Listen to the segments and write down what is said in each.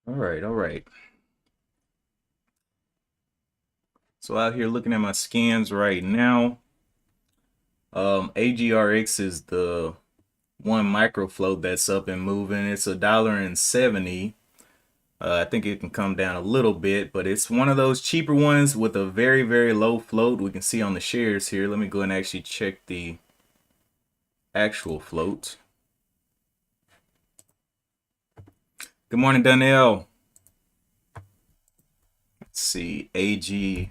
All right, all right. So out here looking at my scans right now. AGRX is the one micro float that's up and moving. It's $1.70. I think it can come down a little bit, but it's one of those cheaper ones with a very, very low float. We can see on the shares here. Let me go and actually check the actual float. Good morning, Donnell. Let's see, AGRX.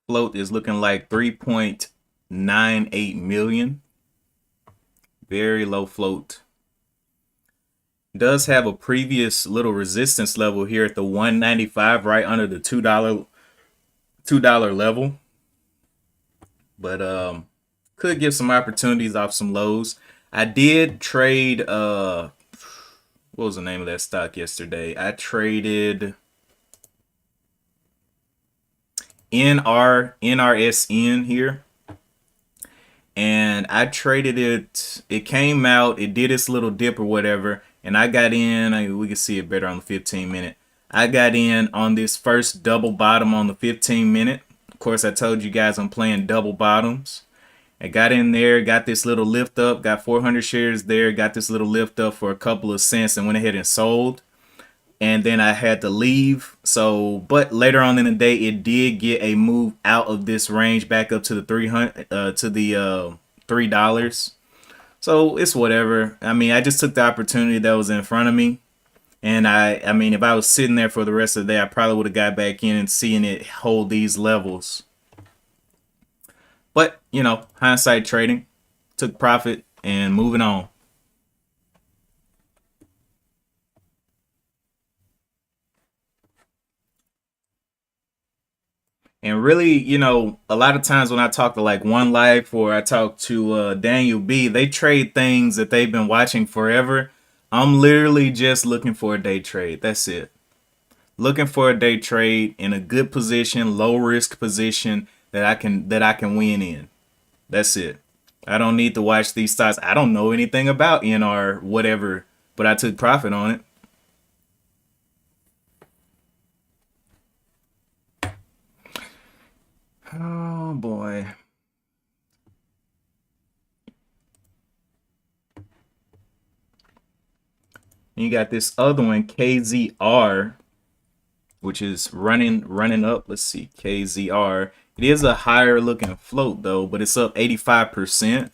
Float is looking like 3.98 million. Very low float. Does have a previous little resistance level here at the 195, right under the $2 level. But could give some opportunities off some lows. I did trade what was the name of that stock yesterday? I traded NRSN here. And I traded it. It came out, it did its little dip or whatever, and I got in. We can see it better on the 15-minute. I got in on this first double bottom on the 15-minute. Of course, I told you guys I'm playing double bottoms. I got in there, got this little lift up, got 400 shares there, got this little lift up for a couple of cents, and went ahead and sold. And then I had to leave. So, but later on in the day, it did get a move out of this range back up to the 300, to the $3. So it's whatever. I mean, I just took the opportunity that was in front of me. And I mean, if I was sitting there for the rest of the day, I probably would have got back in and seeing it hold these levels. But, hindsight trading, took profit and moving on. And really, a lot of times when I talk to like One Life or I talk to Daniel B, they trade things that they've been watching forever. I'm literally just looking for a day trade. That's it. Looking for a day trade in a good position, low risk position that I can win in. That's it. I don't need to watch these stocks. I don't know anything about NR whatever, but I took profit on it. Oh boy. And you got this other one, KZR, which is running up. Let's see, KZR. It is a higher looking float though, but it's up 85%.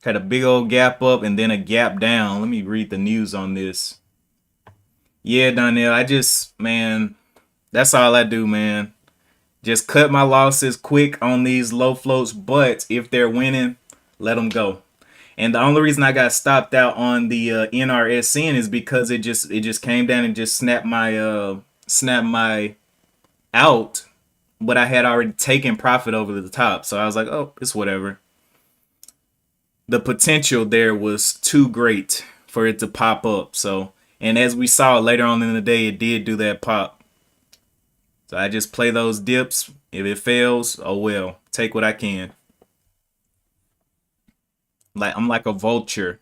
Had a big old gap up and then a gap down. Let me read the news on this. Yeah, Donnell, man, that's all I do, man. Just cut my losses quick on these low floats, but if they're winning, let them go. And the only reason I got stopped out on the NRSN is because it just came down and just snapped my out, but I had already taken profit over the top. So I was like, oh, it's whatever. The potential there was too great for it to pop up. So, and as we saw later on in the day, it did do that pop. So I just play those dips. If it fails, oh well, take what I can. Like I'm like a vulture.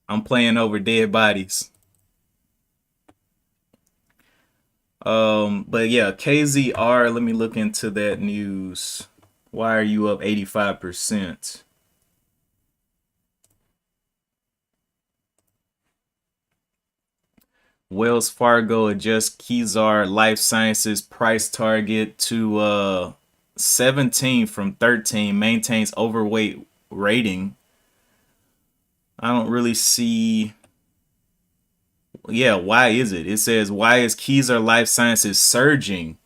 I'm playing over dead bodies. But yeah, KZR, let me look into that news. Why are you up 85%? Wells Fargo adjusts Kezar Life Sciences price target to 17 from 13, maintains overweight rating. I don't really see. Yeah, why is it? It says, why is Kezar Life Sciences surging?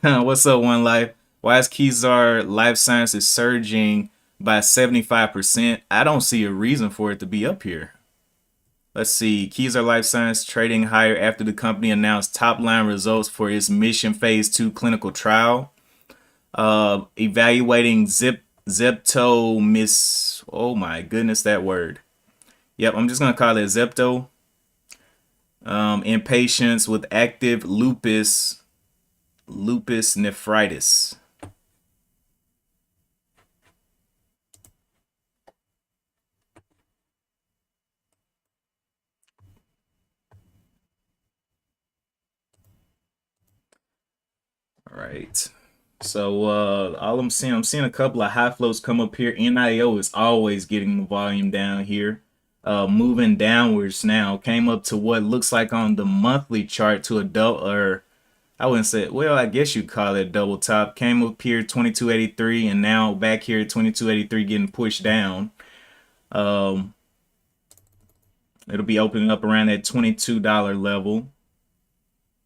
What's up, One Life? Why is Kezar Life Sciences surging by 75%? I don't see a reason for it to be up here. Let's see. Kezar Life Science trading higher after the company announced top line results for its Mission Phase 2 clinical trial. Evaluating Zepto Miss. Oh my goodness, that word. Yep, I'm just going to call it Zepto. In patients with active lupus nephritis. right. So all I'm seeing a couple of high flows come up here. NIO is always getting the volume down here. Moving downwards now. Came up to what looks like on the monthly chart to a double, or I wouldn't say, well, I guess you'd call it a double top. Came up here 2283 and now back here at 2283 getting pushed down. Um, it'll be opening up around that $22 level.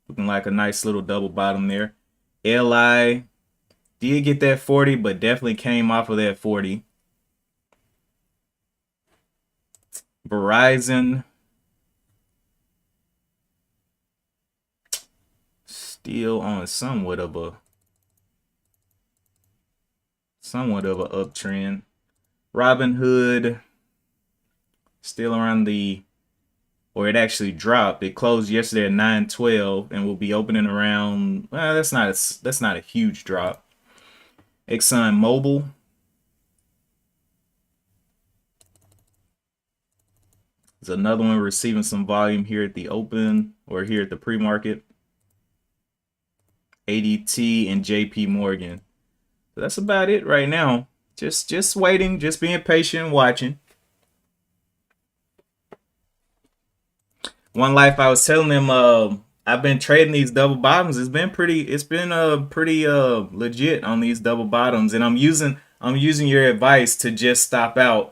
Looking like a nice little double bottom there. LI did get that 40, but definitely came off of that 40. Verizon still on somewhat of a uptrend. Robinhood still around the, or it actually dropped. It closed yesterday at 912 and will be opening around, well, that's not a huge drop. Exxon Mobil is another one receiving some volume here at the open or here at the pre-market. ADT and JP Morgan. So that's about it right now. Just waiting, just being patient and watching. One Life, I was telling them I've been trading these double bottoms. It's been pretty legit on these double bottoms, and I'm using your advice to just stop out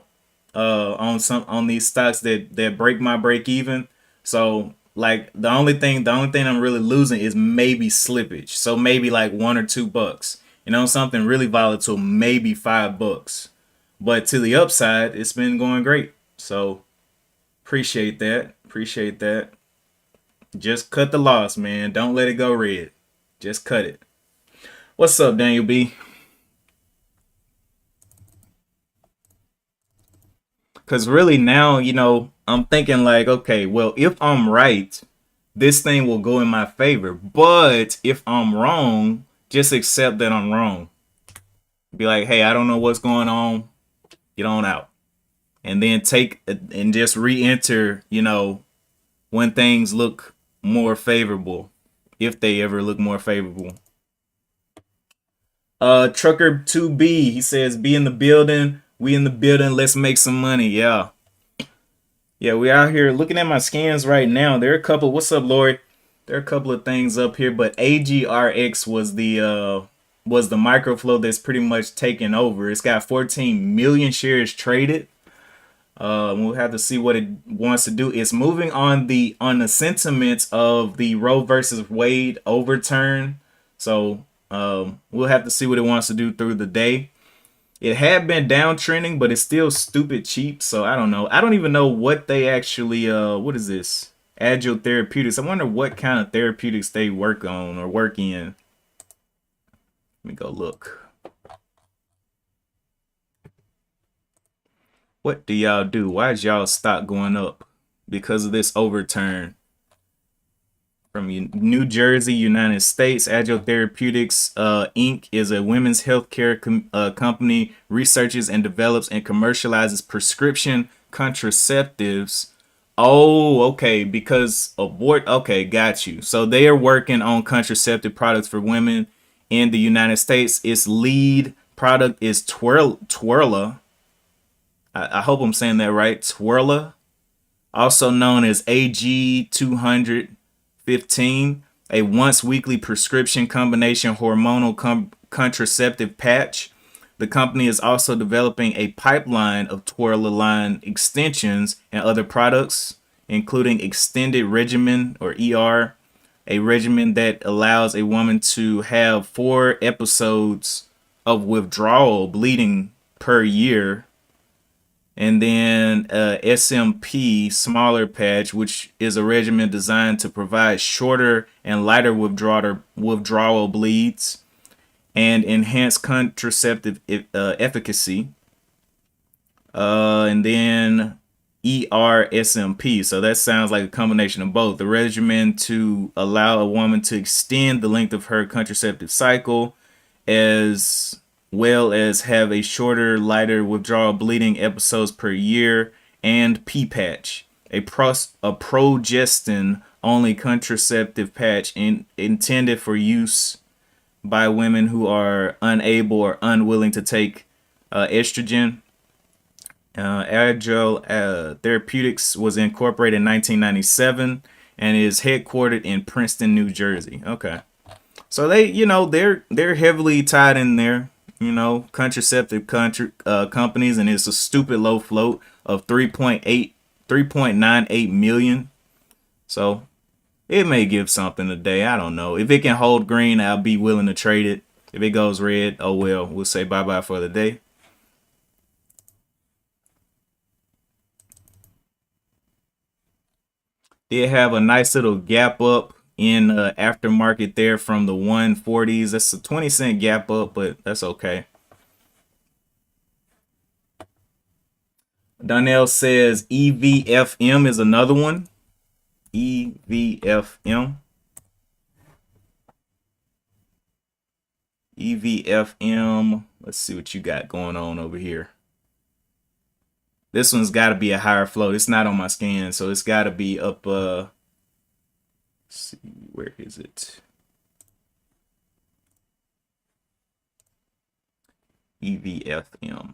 on these stocks that break my break even. So like the only thing I'm really losing is maybe slippage. So maybe like $1 or $2. You know, something really volatile, maybe $5. But to the upside, it's been going great. So appreciate that. Appreciate that. Just cut the loss, man. Don't let it go red. Just cut it. What's up, Daniel B? Because really now, you know, I'm thinking like, okay, well, if I'm right, this thing will go in my favor. But if I'm wrong, just accept that I'm wrong. Be like, hey, I don't know what's going on. Get on out. And then take and just re-enter, you know, when things look more favorable, if they ever look more favorable. Trucker 2B, he says, be in the building. We in the building. Let's make some money. Yeah. Yeah, we out here looking at my scans right now. There are a couple. What's up, Lori? There are a couple of things up here, but AGRX was the microflow that's pretty much taken over. It's got 14 million shares traded. We'll have to see what it wants to do. It's moving on the sentiments of the Roe versus Wade overturn. So we'll have to see what it wants to do through the day. It had been downtrending, but it's still stupid cheap. So I don't know. I don't even know what they actually what is this? Agile Therapeutics. I wonder what kind of therapeutics they work on or work in. Let me go look. What do y'all do? Why is y'all stock going up? Because of this overturn. From New Jersey, United States, Agile Therapeutics Inc. is a women's healthcare company, researches and develops and commercializes prescription contraceptives. Oh, okay, because okay, got you. So they are working on contraceptive products for women in the United States. Its lead product is Twirla. I hope I'm saying that right. Twirla, also known as AG215, a once weekly prescription combination hormonal contraceptive patch. The company is also developing a pipeline of Twirla line extensions and other products, including extended regimen or ER, a regimen that allows a woman to have 4 episodes of withdrawal bleeding per year. And then SMP smaller patch, which is a regimen designed to provide shorter and lighter withdrawal bleeds and enhance contraceptive efficacy. And then ERSMP. So that sounds like a combination of both. The regimen to allow a woman to extend the length of her contraceptive cycle, as well as have a shorter, lighter withdrawal bleeding episodes per year, and P-patch, a progestin only contraceptive patch intended for use by women who are unable or unwilling to take estrogen. Agile Therapeutics was incorporated in 1997 and is headquartered in Princeton, New Jersey. Okay, so they, they're heavily tied in there. Contraceptive companies, and it's a stupid low float of 3.98 million. So it may give something today. I don't know. If it can hold green, I'll be willing to trade it. If it goes red, oh well, we'll say bye bye for the day. Did have a nice little gap up in aftermarket there from the 140s. That's a 20-cent gap up, but that's okay. Donnell says EVFM is another one. EVFM. EVFM. Let's see what you got going on over here. This one's got to be a higher float. It's not on my scan, so it's got to be up. Let's see, where is it? EVFM.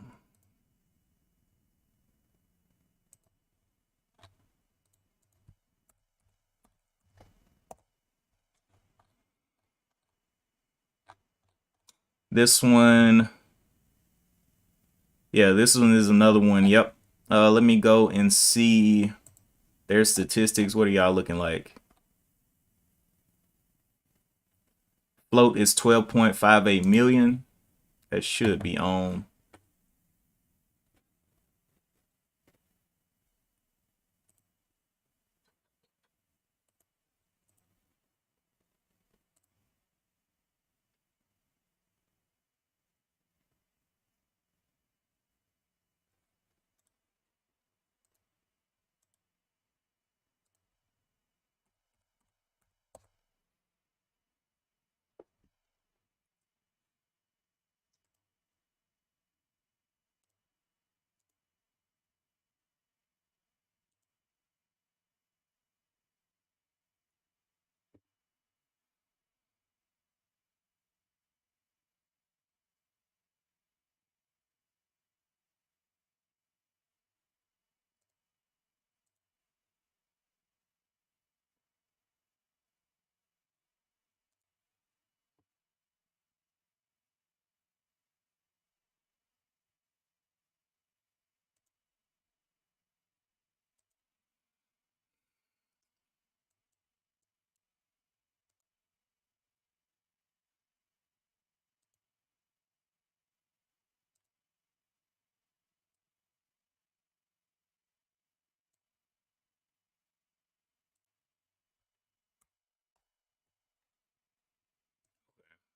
This one, yeah, this one is another one. Yep. Let me go and see their statistics. What are y'all looking like? Float is 12.58 million. That should be on.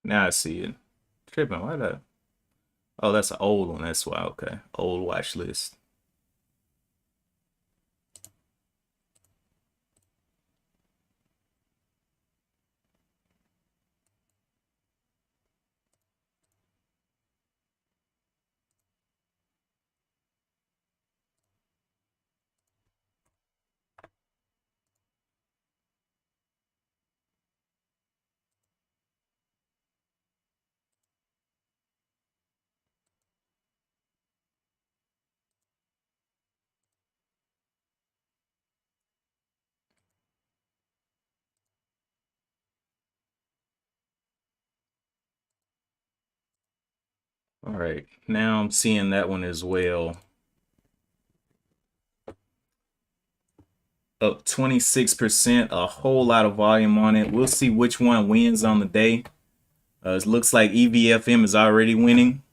Now I see it. Tripping. Why that? Oh, that's an old one. That's why. Okay. Old watch list. All right. Now I'm seeing that one as well. Up 26%, a whole lot of volume on it. We'll see which one wins on the day. It looks like EVFM is already winning.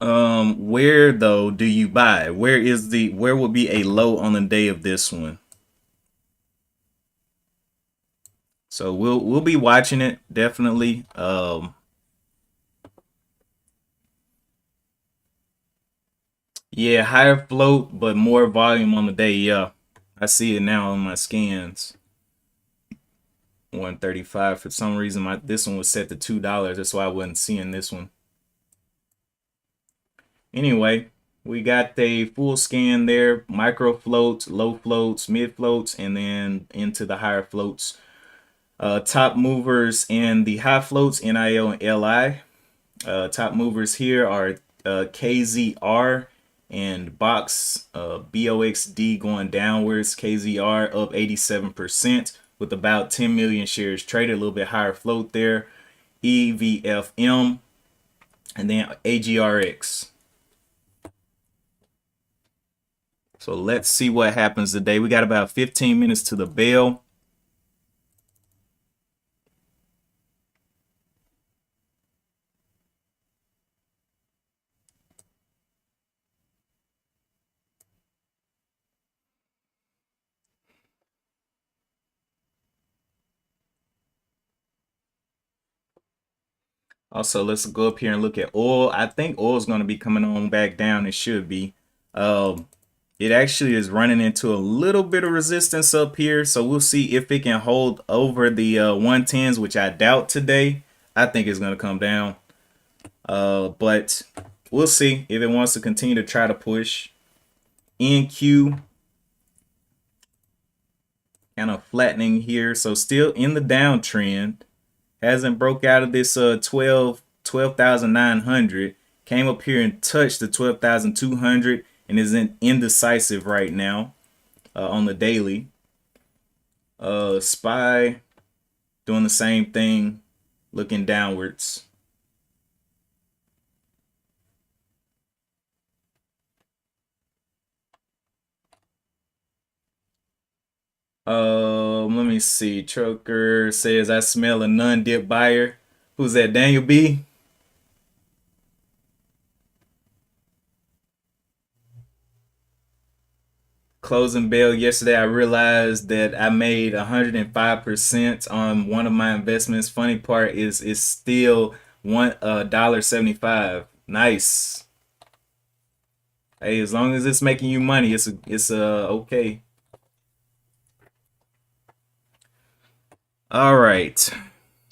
Where though do you buy? Where will be a low on the day of this one? So we'll be watching it definitely. Yeah, higher float but more volume on the day. Yeah, I see it now on my scans. 135 for some reason. This one was set to $2. That's why I wasn't seeing this one. Anyway, we got a full scan there, micro floats, low floats, mid floats, and then into the higher floats. Top movers in the high floats, NIL and LI. Top movers here are KZR and Box, BOXD going downwards. KZR up 87% with about 10 million shares traded, a little bit higher float there. EVFM and then AGRX. So let's see what happens today. We got about 15 minutes to the bell. Also, let's go up here and look at oil. I think oil is going to be coming on back down. It should be. It actually is running into a little bit of resistance up here. So we'll see if it can hold over the 110s, which I doubt today. I think it's going to come down. But we'll see if it wants to continue to try to push. NQ kind of flattening here. So still in the downtrend. Hasn't broke out of this 12,900. Came up here and touched the 12,200 and is indecisive right now on the daily. SPY doing the same thing, looking downwards. Let me see. Choker says I smell a non-dip buyer. Who's that? Daniel B. Closing bell yesterday, I realized that I made 105% on one of my investments. Funny part is it's still $1.75. Nice. Hey, as long as it's making you money, it's okay. All right.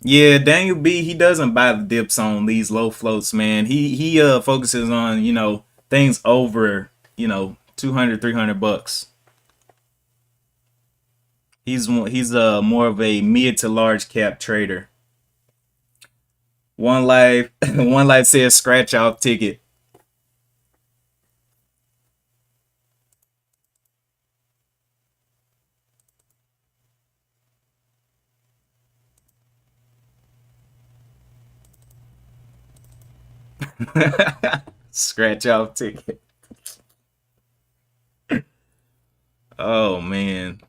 Yeah, Daniel B, he doesn't buy the dips on these low floats, man. He focuses on, things over, 200, 300 bucks. He's more of a mid to large cap trader. One Life One Life says scratch off ticket. Scratch off ticket. Oh man.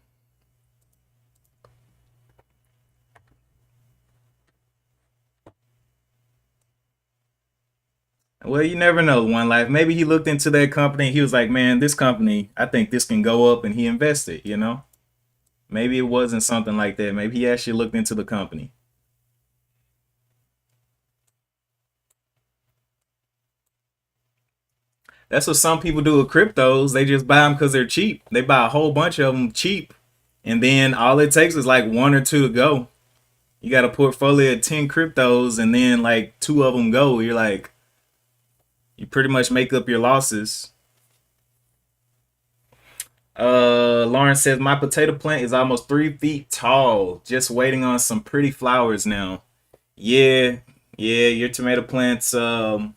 Well, you never know, One Life. Maybe he looked into that company. He was like, man, this company, I think this can go up, and he invested. Maybe it wasn't something like that. Maybe he actually looked into the company. That's what some people do with cryptos. They just buy them because they're cheap. They buy a whole bunch of them cheap, and then all it takes is like one or two to go. You got a portfolio of 10 cryptos, and then like two of them go. You're like, you pretty much make up your losses. Lauren says my potato plant is almost 3 feet tall, just waiting on some pretty flowers now. Yeah, yeah, your tomato plants. Are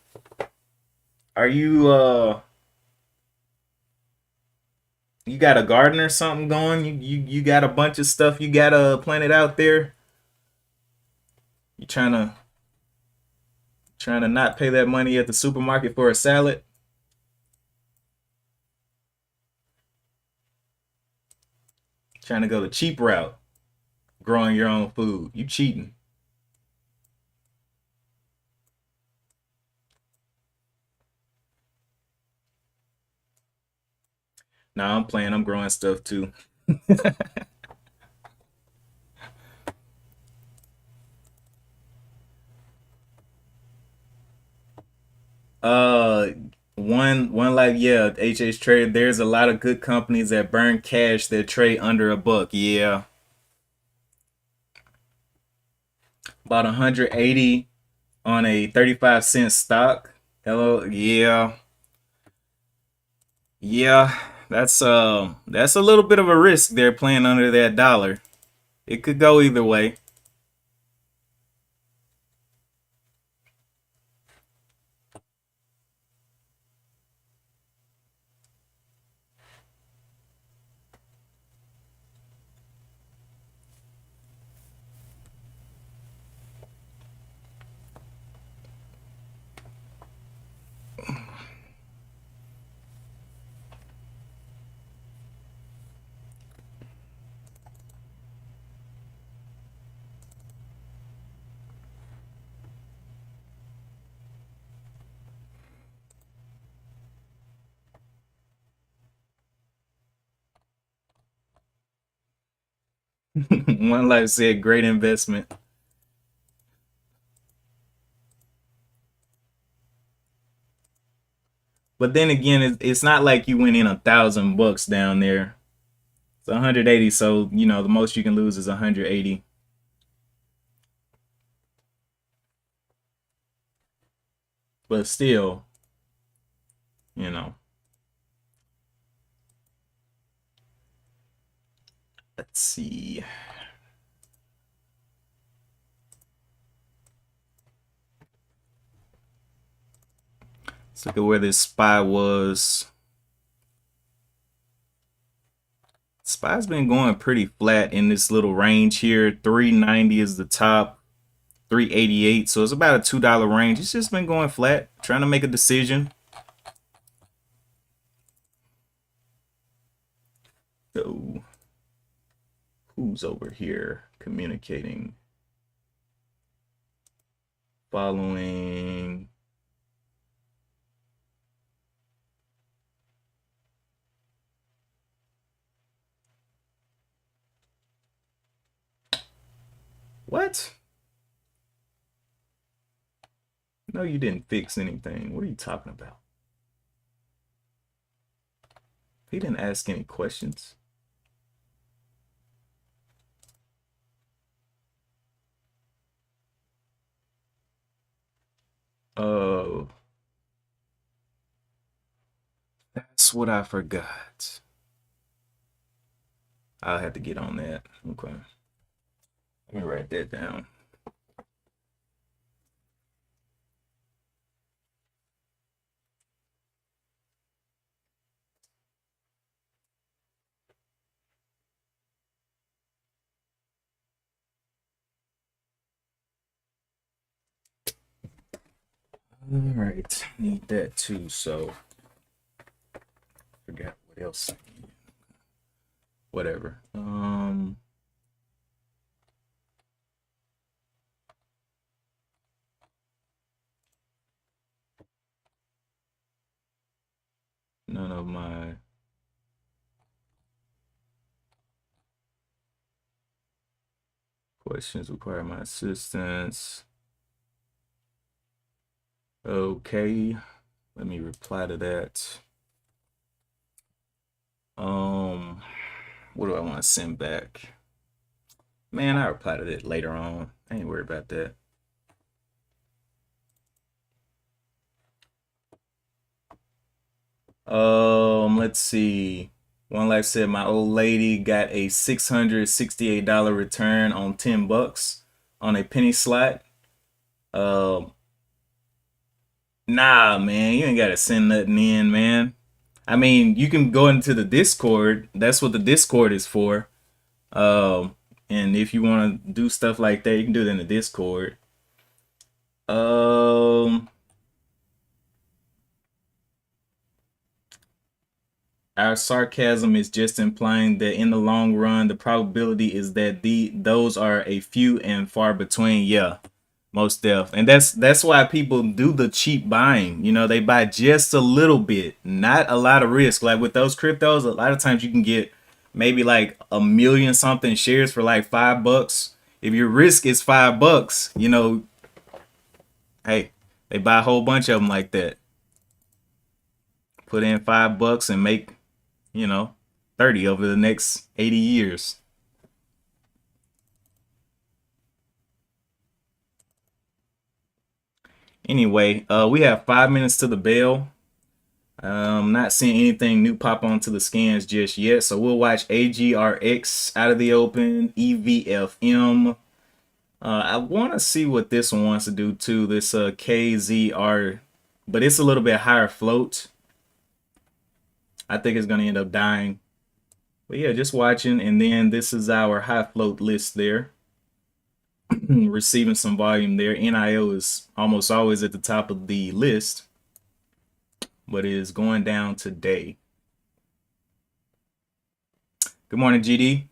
you got a garden or something going? You got a bunch of stuff you gotta plant it out there. You trying to not pay that money at the supermarket for a salad? Trying to go the cheap route, growing your own food. You cheating. Nah, I'm playing. I'm growing stuff too. Uh, one like yeah, HH trade. There's a lot of good companies that burn cash that trade under a buck. Yeah, about 180 on a 35-cent stock. Hello, yeah, yeah. That's a little bit of a risk they're playing under that dollar. It could go either way. One Life said great investment. But then again, it's not like you went in $1,000 down there. It's 180, so you know the most you can lose is 180. But still, you know. Let's see. Let's look at where this SPY was. SPY's been going pretty flat in this little range here. 390 is the top, 388. So it's about a $2 range. It's just been going flat, trying to make a decision. So who's over here communicating? Following. What? No, you didn't fix anything. What are you talking about? He didn't ask any questions. Oh, that's what I forgot. I'll have to get on that. Okay. Let me write that down. All right, need that too. So, forgot what else. Whatever. None of my questions require my assistance. Okay, let me reply to that. What do I want to send back? Man, I reply to that later on. I ain't worried about that. Let's see. One Life said my old lady got a $668 return on $10 on a penny slot. Um, nah, man, you ain't gotta send nothing in, man. I mean, you can go into the Discord. That's what the Discord is for. And if you want to do stuff like that, you can do it in the Discord. Um, our sarcasm is just implying that in the long run, the probability is that those are a few and far between. Yeah, most def. And that's why people do the cheap buying. You know, they buy just a little bit, not a lot of risk. Like with those cryptos, a lot of times you can get maybe like a million something shares for like $5. If your risk is $5, you know, hey, they buy a whole bunch of them like that. Put in $5 and make, you know, 30 over the next 80 years. Anyway, we have 5 minutes to the bell. Not seeing anything new pop onto the scans just yet, so we'll watch AGRX out of the open, EVFM. I want to see what this one wants to do too. This KZR, but it's a little bit higher float. I think it's going to end up dying. But yeah, just watching, and then this is our high float list there. Receiving some volume there. NIO is almost always at the top of the list, but it is going down today. Good morning, GD.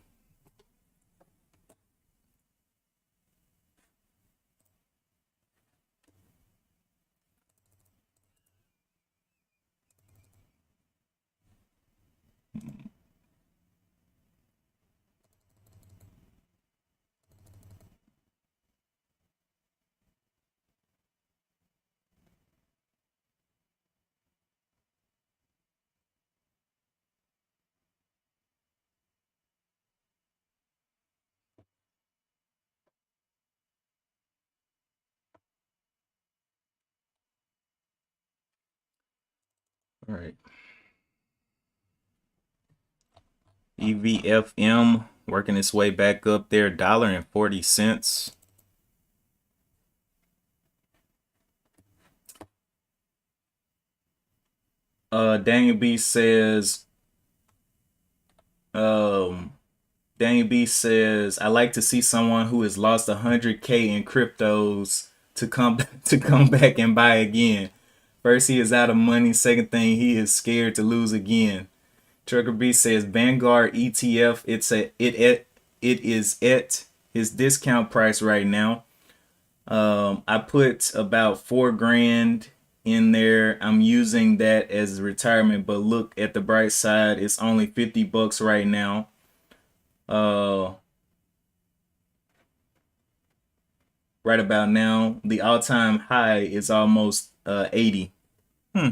All right. EVFM working its way back up there, $1.40. Daniel B says, um, I like to see someone who has lost 100K in cryptos to come to come back and buy again. First, he is out of money. Second thing, he is scared to lose again. Trucker B says Vanguard ETF. It is at his discount price right now. I put about 4 grand in there. I'm using that as retirement, but look at the bright side. It's only $50 right now. Right about now, the all-time high is almost 80. Hmm.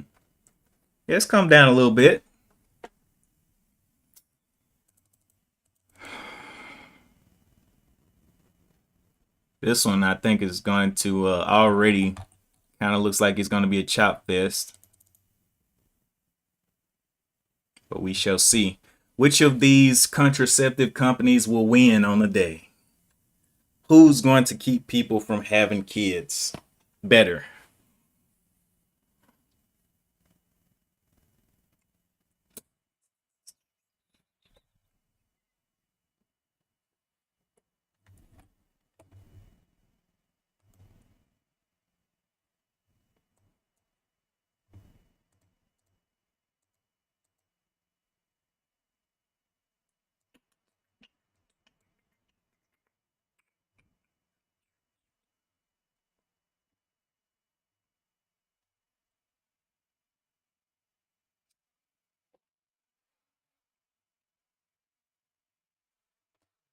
Yeah, it's come down a little bit. This one I think is going to already kind of looks like it's going to be a chop fest, but we shall see. Which of these contraceptive companies will win on the day? Who's going to keep people from having kids better?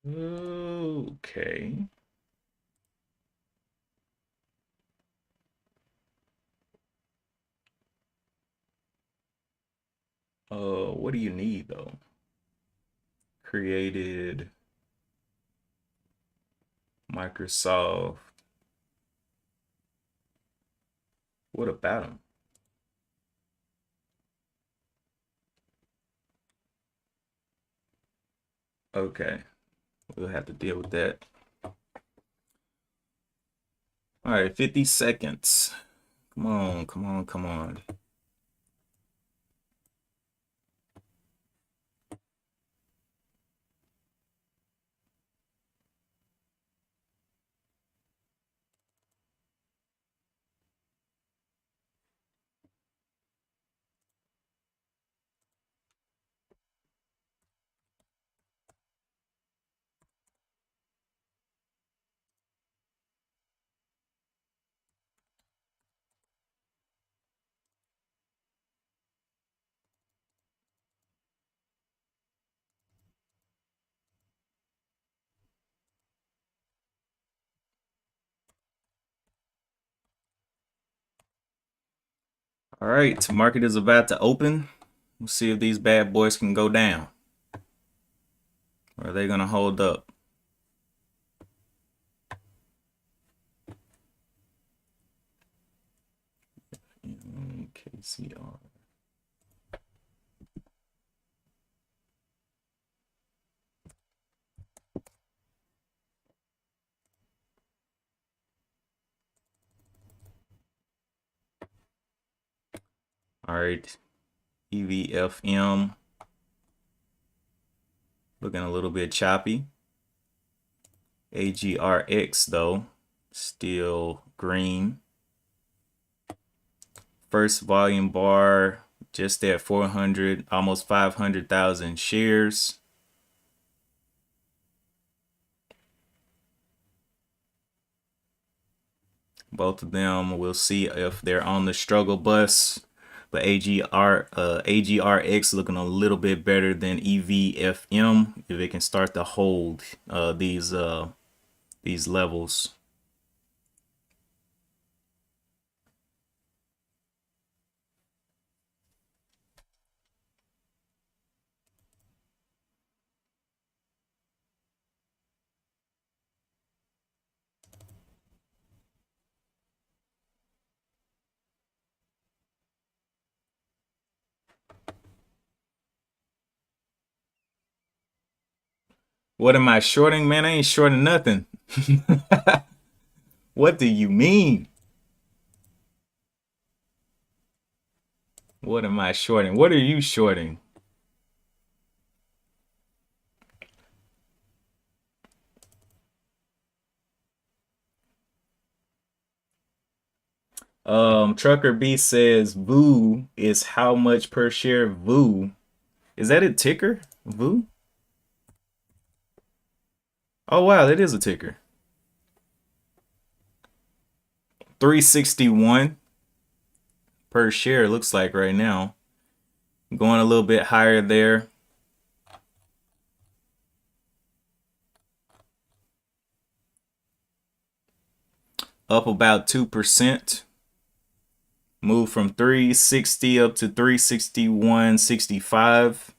Okay. What do you need though? Created Microsoft. What about them? Okay, we'll have to deal with that. All right, 50 seconds. Come on, come on, come on. All right, market is about to open. We'll see if these bad boys can go down. Or are they gonna hold up? KCR. All right, EVFM looking a little bit choppy. AGRX though, still green. First volume bar just at 400, almost 500,000 shares. Both of them, we'll see if they're on the struggle bus. But AGRX looking a little bit better than EVFM if it can start to hold these levels. What am I shorting, man? I ain't shorting nothing. What do you mean? What am I shorting? What are you shorting? Trucker B says VOO is how much per share VOO. Is that a ticker? VOO? Oh wow, that is a ticker. 361 per share looks like right now. Going a little bit higher there. Up about 2%. Moved from 360 up to 361.65.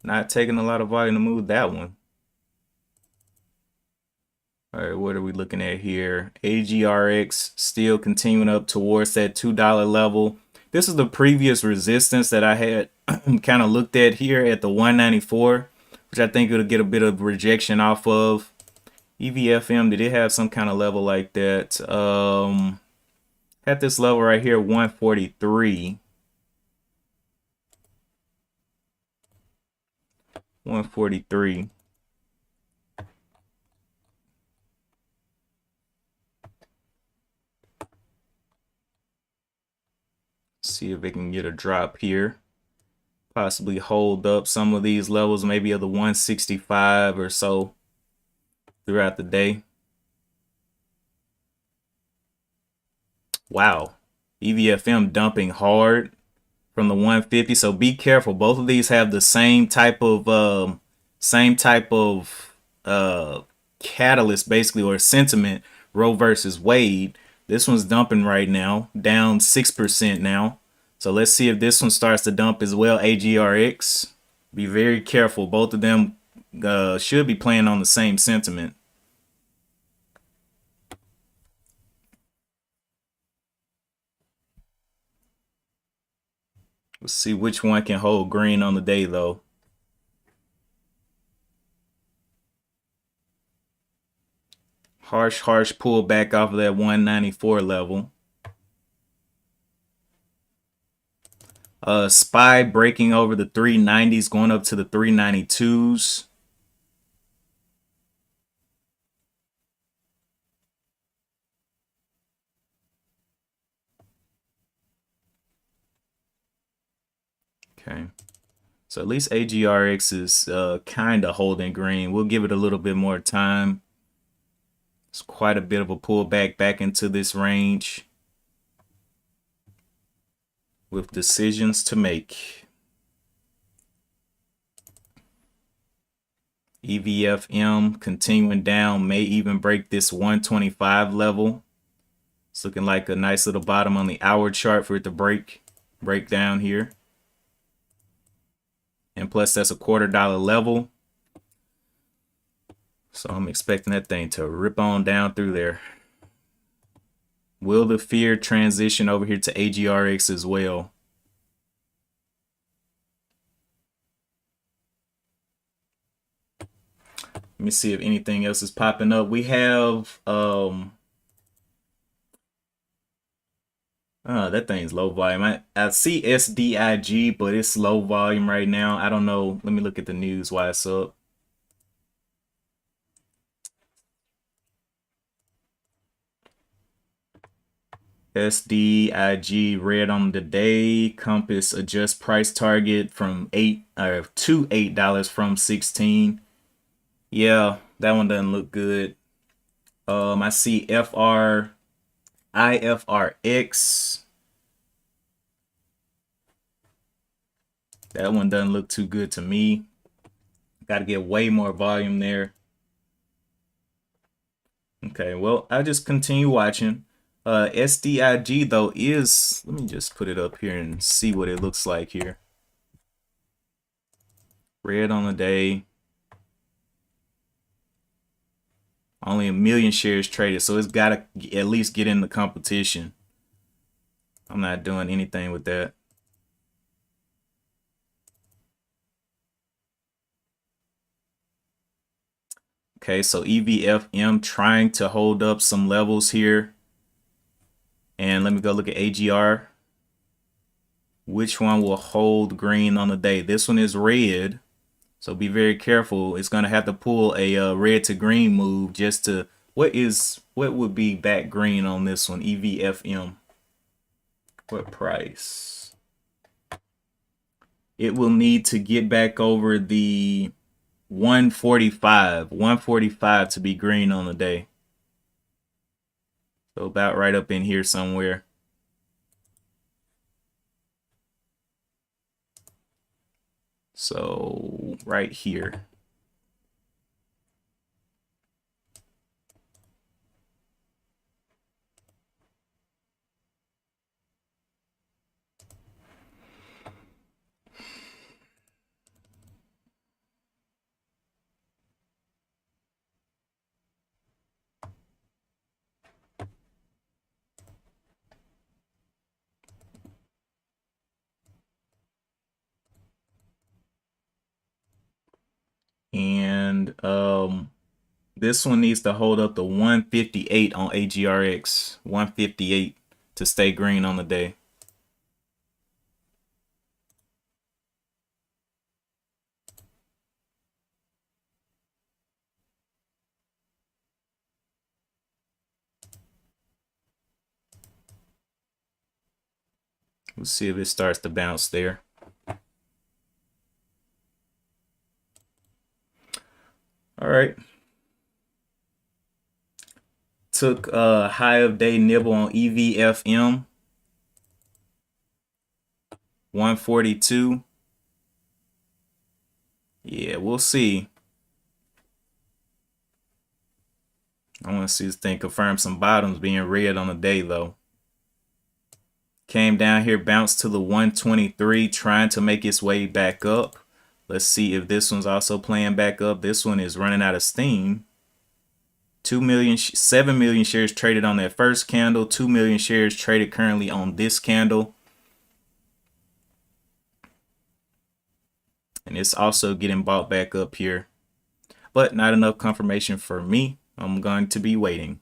Not taking a lot of volume to move that one. All right, what are we looking at here? AGRX still continuing up towards that $2 level. This is the previous resistance that I had kind of looked at here at the 194, which I think it'll get a bit of rejection off of. EVFM, did it have some kind of level like that? At this level right here, 143. 143. See if it can get a drop here. Possibly hold up some of these levels, maybe of the 165 or so throughout the day. Wow. EVFM dumping hard from the 150. So be careful. Both of these have the same type of catalyst basically, or sentiment, Roe versus Wade. This one's dumping right now, down 6% now. So let's see if this one starts to dump as well. AGRX. Be very careful. Both of them should be playing on the same sentiment. Let's see which one can hold green on the day though. Harsh pullback off of that 194 level. SPY breaking over the 390s, going up to the 392s. Okay. So at least AGRX is kind of holding green. We'll give it a little bit more time. It's quite a bit of a pullback back into this range with decisions to make. EVFM continuing down, may even break this 125 level. It's looking like a nice little bottom on the hour chart for it to break down here. And plus that's a $0.25 level. So I'm expecting that thing to rip on down through there. Will the fear transition over here to AGRX as well? Let me see if anything else is popping up. We have that thing's low volume. I see SDIG, but it's low volume right now. I don't know. Let me look at the news why it's up. SDIG red on the day. Compass adjust price target from to $8 from 16. Yeah, that one doesn't look good. I see IFRX. That one doesn't look too good to me. Got to get way more volume there. Okay, well, I'll just continue watching. SDIG though is, let me just put it up here and see what it looks like here. Red on the day. Only 1 million shares traded, so it's got to at least get in the competition. I'm not doing anything with that. Okay, so EVFM trying to hold up some levels here. And let me go look at AGR. Which one will hold green on the day? This one is red. So be very careful. It's going to have to pull a red to green move just to, what would be back green on this one? EVFM. What price? It will need to get back over the 145 to be green on the day. So about right up in here somewhere. So right here. And this one needs to hold up the 158 on AGRX. 158 to stay green on the day. We'll see if it starts to bounce there. All right. Took a high of day nibble on EVFM. 142. Yeah, we'll see. I want to see this thing confirm some bottoms being red on the day though. Came down here, bounced to the 123, trying to make its way back up. Let's see if this one's also playing back up. This one is running out of steam. 7 million shares traded on that first candle. 2 million shares traded currently on this candle. And it's also getting bought back up here. But not enough confirmation for me. I'm going to be waiting.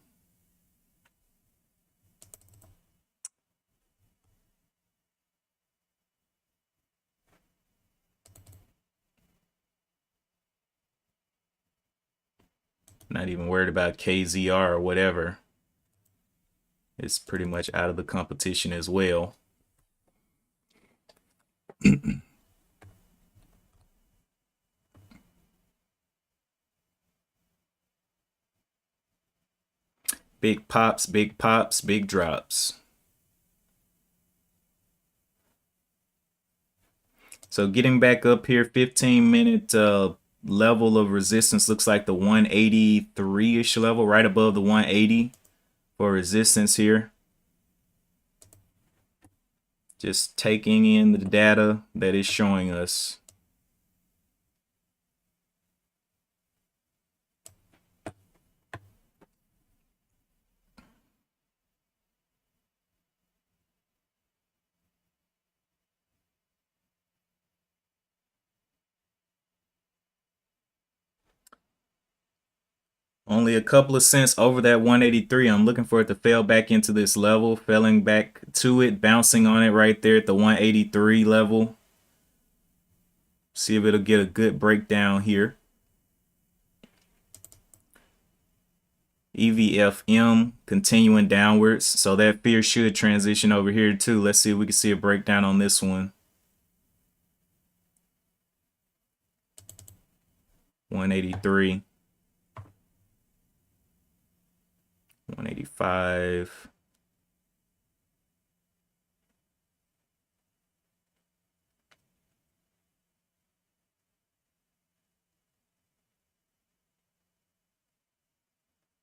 Not even worried about KZR or whatever. It's pretty much out of the competition as well. Big pops, big pops, big drops. So getting back up here, 15-minute level of resistance looks like the 183-ish level, right above the 180 for resistance here. Just taking in the data that is showing us. Only a couple of cents over that 183. I'm looking for it to fail back into this level, failing back to it, bouncing on it right there at the 183 level. See if it'll get a good breakdown here. EVFM continuing downwards, so that fear should transition over here too. Let's see if we can see a breakdown on this one. 183. 185.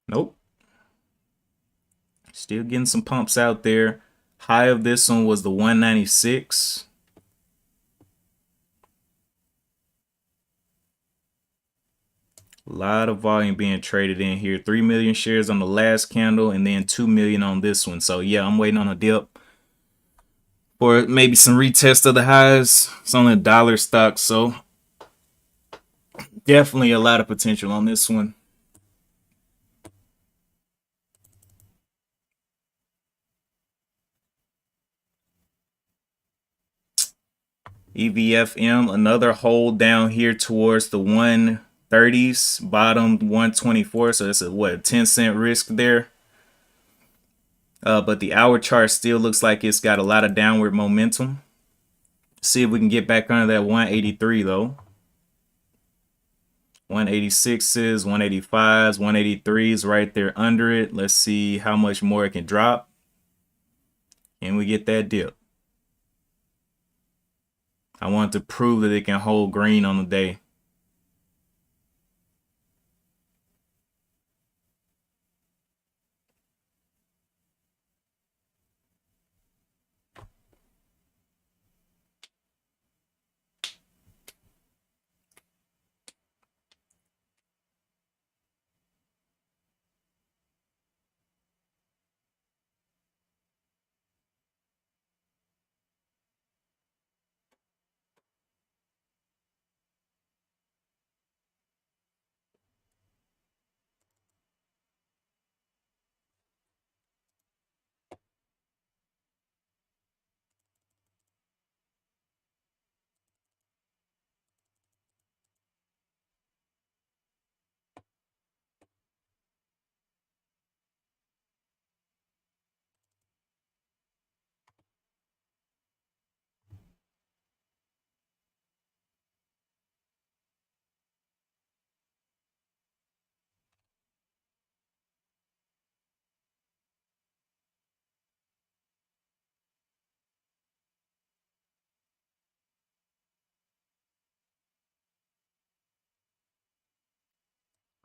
Nope. Still getting some pumps out there. High of this one was the 196. A lot of volume being traded in here. 3 million shares on the last candle and then 2 million on this one. So yeah, I'm waiting on a dip or maybe some retest of the highs. It's only $1 stock, so definitely a lot of potential on this one. EVFM, another hold down here towards the 130s, bottom 124. So that's a what, 10-cent risk there. But the hour chart still looks like it's got a lot of downward momentum. See if we can get back under that 183 though. 186s, 185s, 183s right there under it. Let's see how much more it can drop. And we get that dip. I want to prove that it can hold green on the day.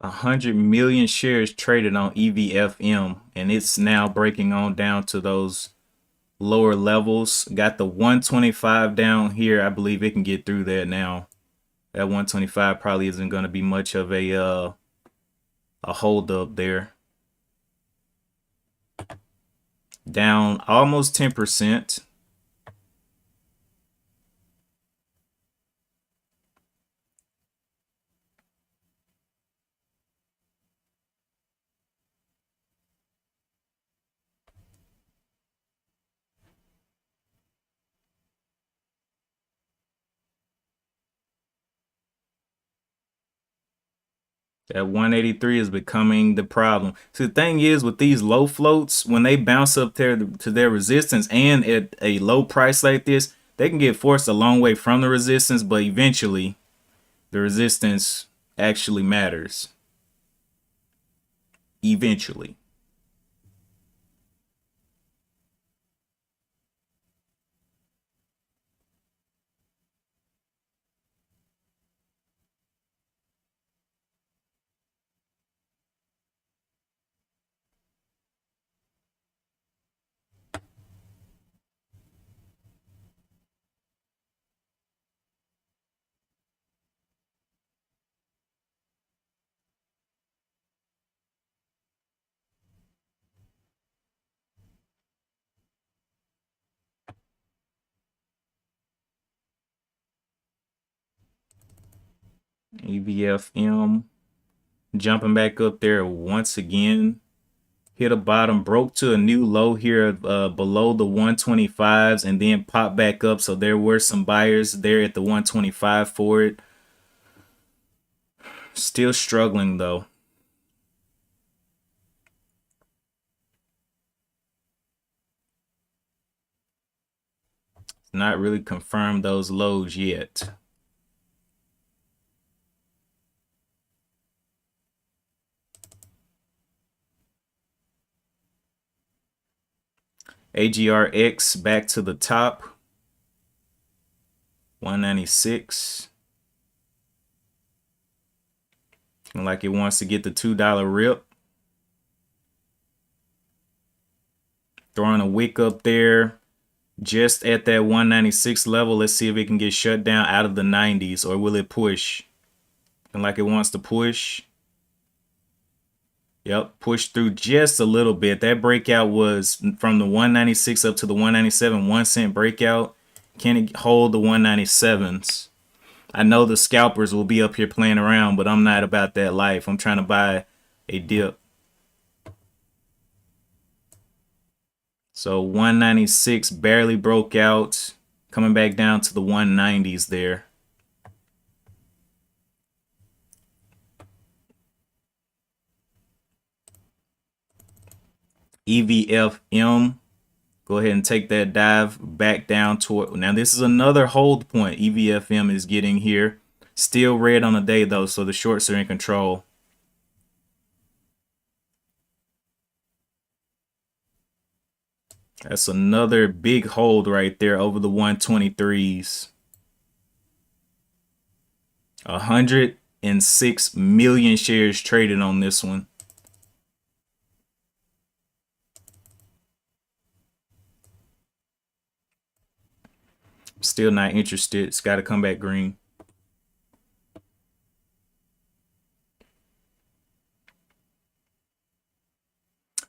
A 100 million shares traded on EVFM, and it's now breaking on down to those lower levels. Got the 125 down here. I believe it can get through that now. That 125 probably isn't going to be much of a hold up there. Down almost 10%. That 183 is becoming the problem. So the thing is with these low floats, when they bounce up there to their resistance and at a low price like this, they can get forced a long way from the resistance, but eventually the resistance actually matters. Eventually. EVFM jumping back up there once again. Hit a bottom, broke to a new low here below the 125s, and then popped back up. So there were some buyers there at the 125 for it. Still struggling though. Not really confirmed those lows yet. AGRX back to the top. 196. Like it wants to get the $2 rip. Throwing a wick up there. Just at that 196 level. Let's see if it can get shut down out of the 90s, or will it push? And like it wants to push. Yep, push through just a little bit. That breakout was from the 196 up to the 197, 1 cent breakout. Can it hold the 197s? I know the scalpers will be up here playing around, but I'm not about that life. I'm trying to buy a dip. So 196 barely broke out. coming back down to the 190s there. EVFM, go ahead and take that dive back down toward. Now this is another hold point. EVFM is getting here. Still red on the day though, so the shorts are in control. That's another big hold right there over the 123s. 106 million shares traded on this one. Still not interested. It's got to come back green.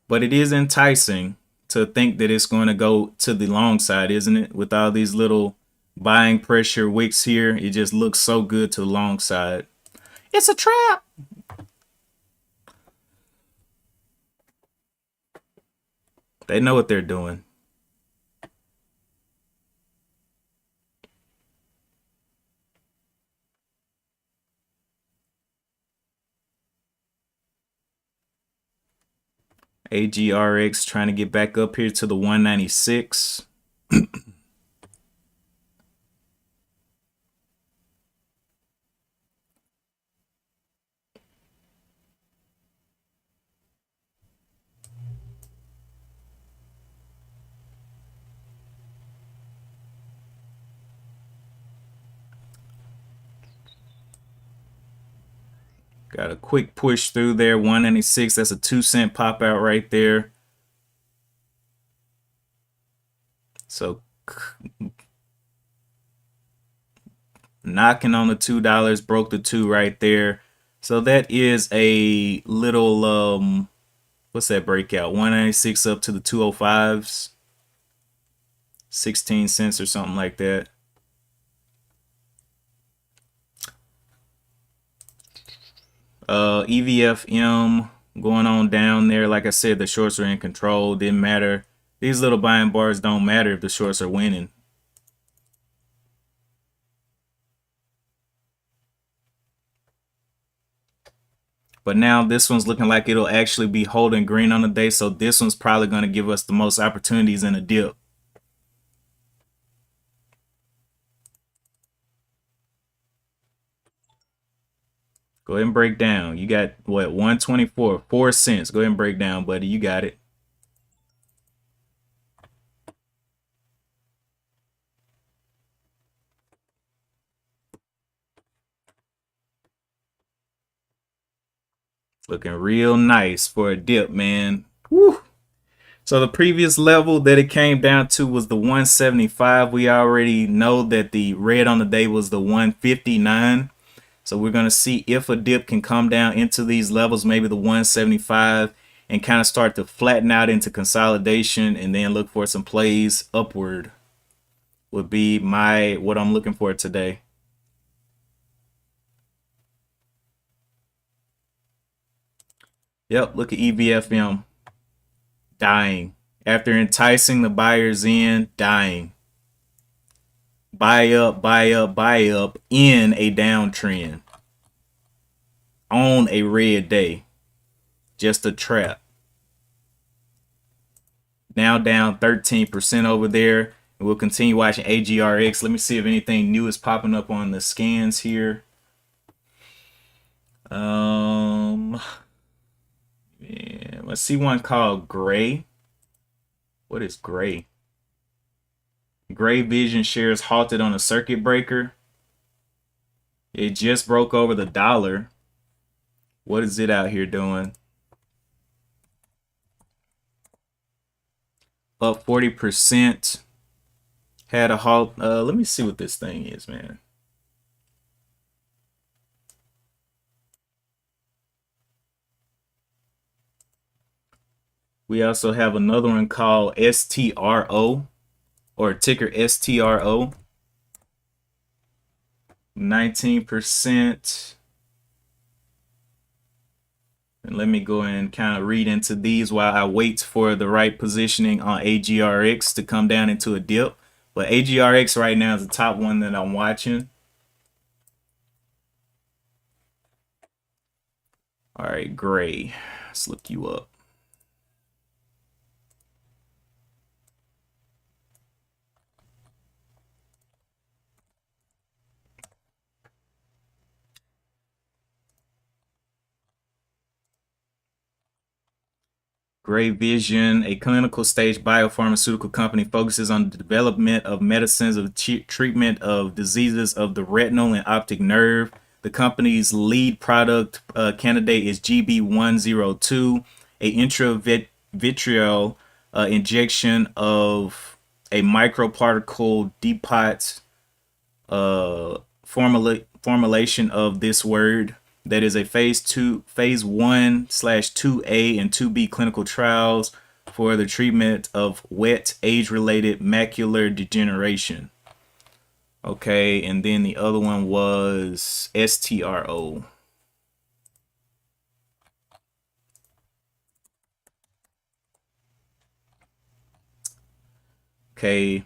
But it is enticing to think that it's going to go to the long side, isn't it? With all these little buying pressure wicks here, it just looks so good to the long side. It's a trap. They know what they're doing. AGRX trying to get back up here to the 196. Got a quick push through there, 196. That's a 2-cent pop out right there. So knocking on the $2, broke the 2 right there. So that is a little what's that breakout? 196 up to the 205s. 16 cents or something like that. EVFM going on down there. Like I said, the shorts are in control. Didn't matter. These little buying bars don't matter if the shorts are winning. But now this one's looking like it'll actually be holding green on the day. So this one's probably going to give us the most opportunities in a dip. Go ahead and break down. You got what, 124, 4 cents. Go ahead and break down, buddy. You got it. Looking real nice for a dip, man. Woo. So the previous level that it came down to was the 175. We already know that the red on the day was the 159. So we're going to see if a dip can come down into these levels, maybe the 175, and kind of start to flatten out into consolidation and then look for some plays upward would be what I'm looking for today. Yep, look at EVFM dying. After enticing the buyers in, dying. Buy up, buy up, buy up in a downtrend. On a red day. Just a trap. Now down 13% over there. And we'll continue watching AGRX. Let me see if anything new is popping up on the scans here. Yeah, let's see one called Gray. What is Gray? Gray Vision shares halted on a circuit breaker. It just broke over the dollar. What is it out here doing? Up 40%. Had a halt. Let me see what this thing is, man. We also have another one called STRO, or ticker STRO. 19%. And let me go and kind of read into these while I wait for the right positioning on AGRX to come down into a dip. But AGRX right now is the top one that I'm watching. All right, Gray. Let's look you up. Gray Vision, a clinical stage biopharmaceutical company, focuses on the development of medicines of treatment of diseases of the retinal and optic nerve. The company's lead product candidate is GB102, a intravitreal injection of a microparticle depot formulation of this word that is a phase 1/2A and 2B clinical trials for the treatment of wet age-related macular degeneration. Okay, and then the other one was STRO. Okay,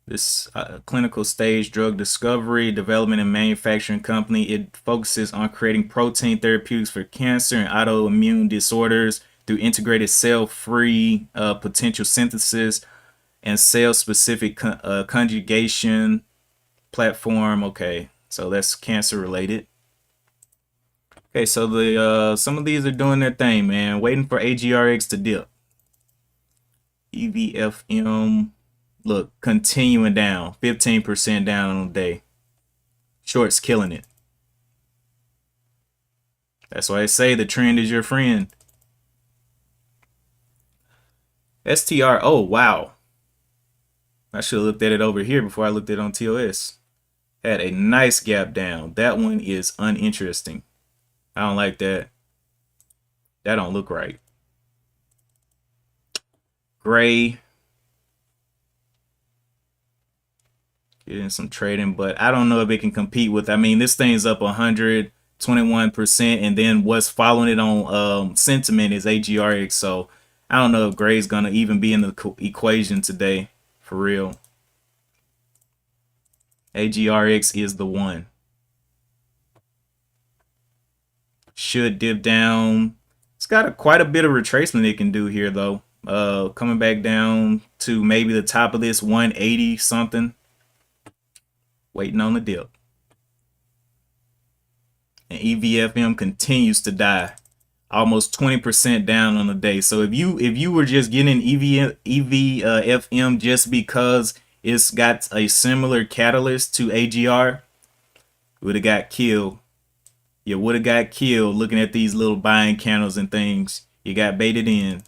this clinical stage drug discovery, development, and manufacturing company. It focuses on creating protein therapeutics for cancer and autoimmune disorders through integrated cell-free potential synthesis and cell-specific conjugation platform. Okay, so that's cancer related. Okay, so the some of these are doing their thing, man. Waiting for AGRX to dip. EVFM, look, continuing down, 15% down on the day. Shorts killing it. That's why I say the trend is your friend. STR, oh wow. I should have looked at it over here before I looked at it on TOS. Had a nice gap down. That one is uninteresting. I don't like that. That don't look right. Gray. Getting some trading, but I don't know if it can compete with. I mean, this thing's up 121%, and then what's following it on sentiment is AGRX. So I don't know if Gray's gonna even be in the equation today, for real. AGRX is the one. Should dip down. It's got quite a bit of retracement it can do here, though. Coming back down to maybe the top of this 180 something. Waiting on the dip. And EVFM continues to die, almost 20% down on the day. So if you were just getting EVFM just because it's got a similar catalyst to AGR, would have got killed. You would have got killed looking at these little buying candles and things. You got baited in.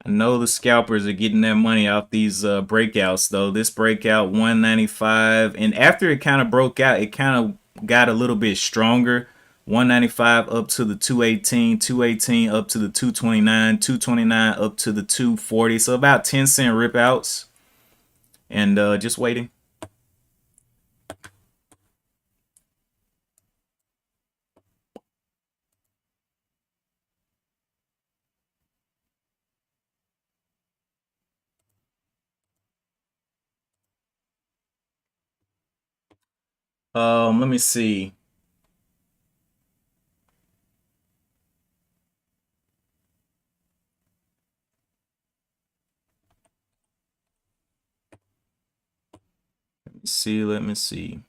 I know the scalpers are getting that money off these breakouts, though. This breakout 195, and after it kind of broke out, it kind of got a little bit stronger. 195 up to the 218, 218 up to the 229, 229 up to the 240. So about 10-cent rip outs, and just waiting. Let me see. Let me see.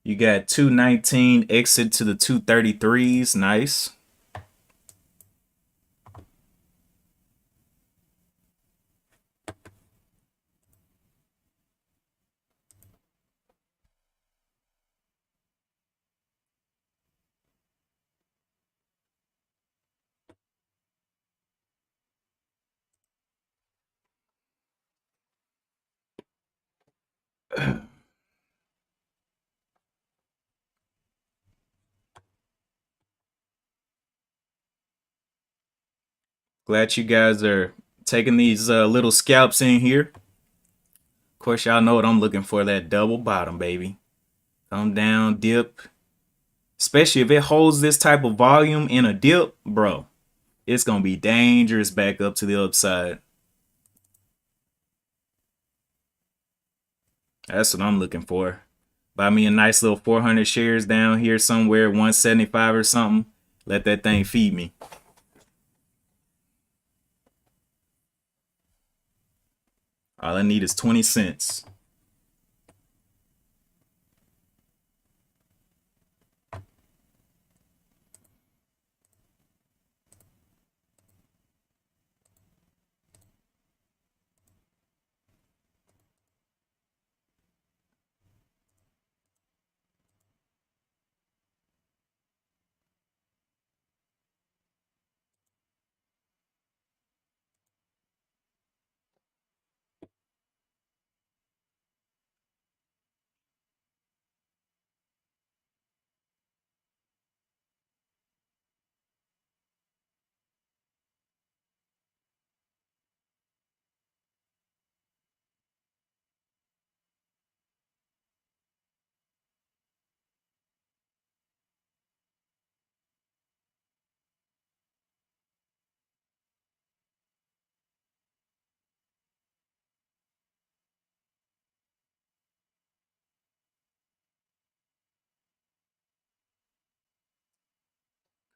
You got 219 exit to the 233s. Nice. Glad you guys are taking these little scalps in here. Of course, y'all know what I'm looking for, that double bottom, baby. Come down, dip. Especially if it holds this type of volume in a dip, bro, it's going to be dangerous back up to the upside. That's what I'm looking for. Buy me a nice little 400 shares down here somewhere, 175 or something. Let that thing feed me. All I need is 20 cents.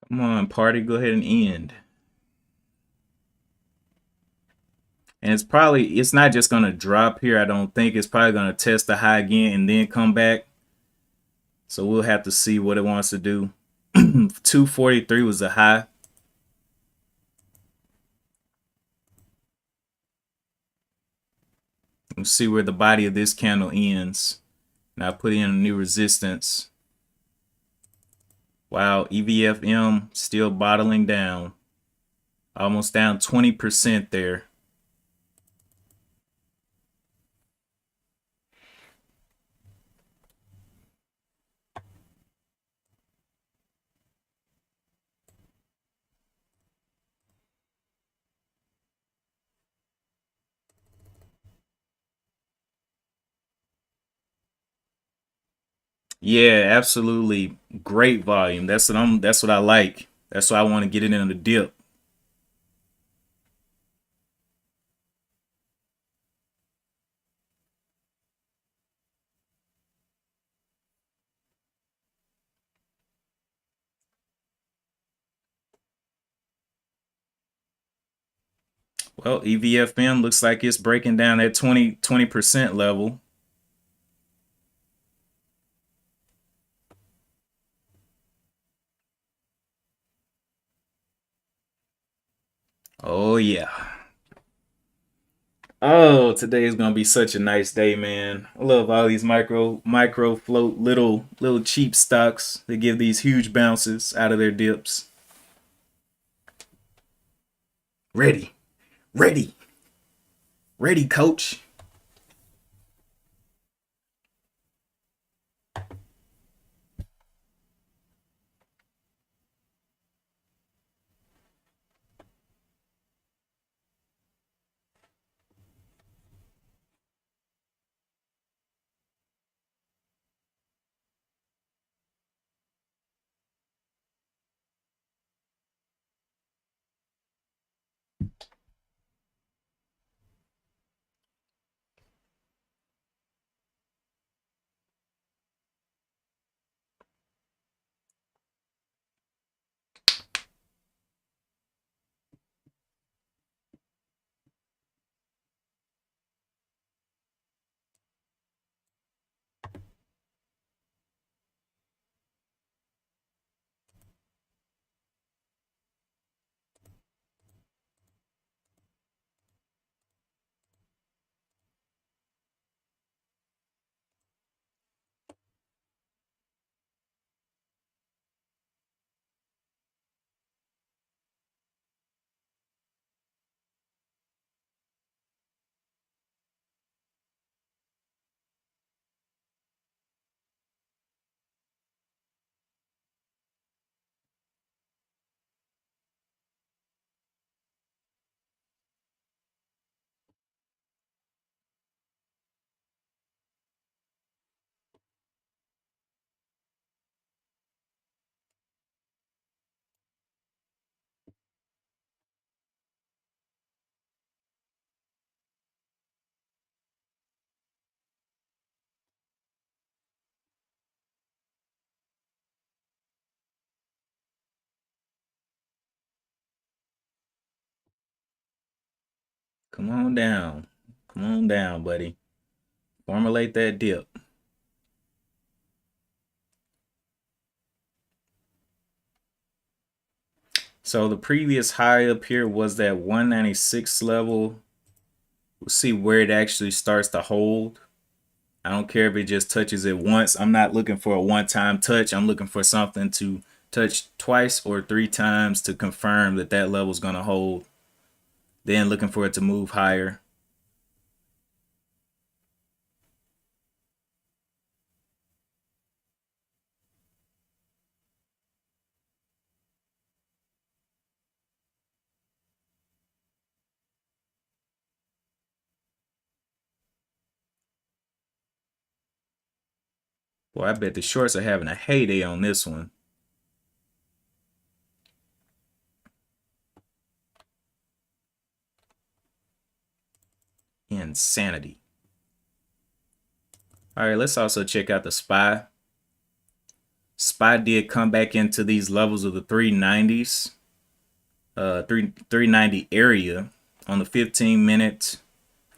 Come on, party, go ahead and end. And it's not just going to drop here. I don't think it's probably going to test the high again and then come back. So we'll have to see what it wants to do. 243 was the high. We'll see where the body of this candle ends. Now put in a new resistance. Wow, EVFM still bottling down. Almost down 20% there. Yeah, absolutely great volume. That's what I like. That's why I want to get it in the dip. Well, EVFM looks like it's breaking down at 20% level. Oh yeah. Oh, today is gonna be such a nice day, man. I love all these micro float little cheap stocks that give these huge bounces out of their dips. Ready, ready, ready, coach. Come on down. Come on down, buddy. Formulate that dip. So the previous high up here was that 196 level. We'll see where it actually starts to hold. I don't care if it just touches it once. I'm not looking for a one-time touch. I'm looking for something to touch twice or three times to confirm that that level is going to hold. Then looking for it to move higher. Boy, I bet the shorts are having a heyday on this one. Insanity. All right, let's also check out the SPY. SPY did come back into these levels of the 390s, 390 area on the 15 minute.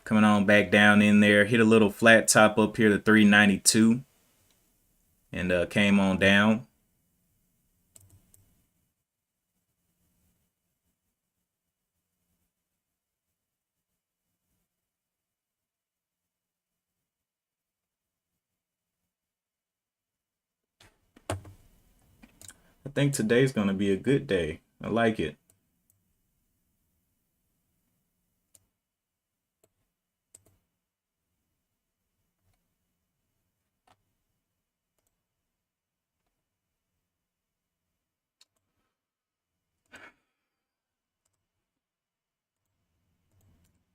Coming on back down in there, hit a little flat top up here to 392, and came on down. I think today's going to be a good day. I like it.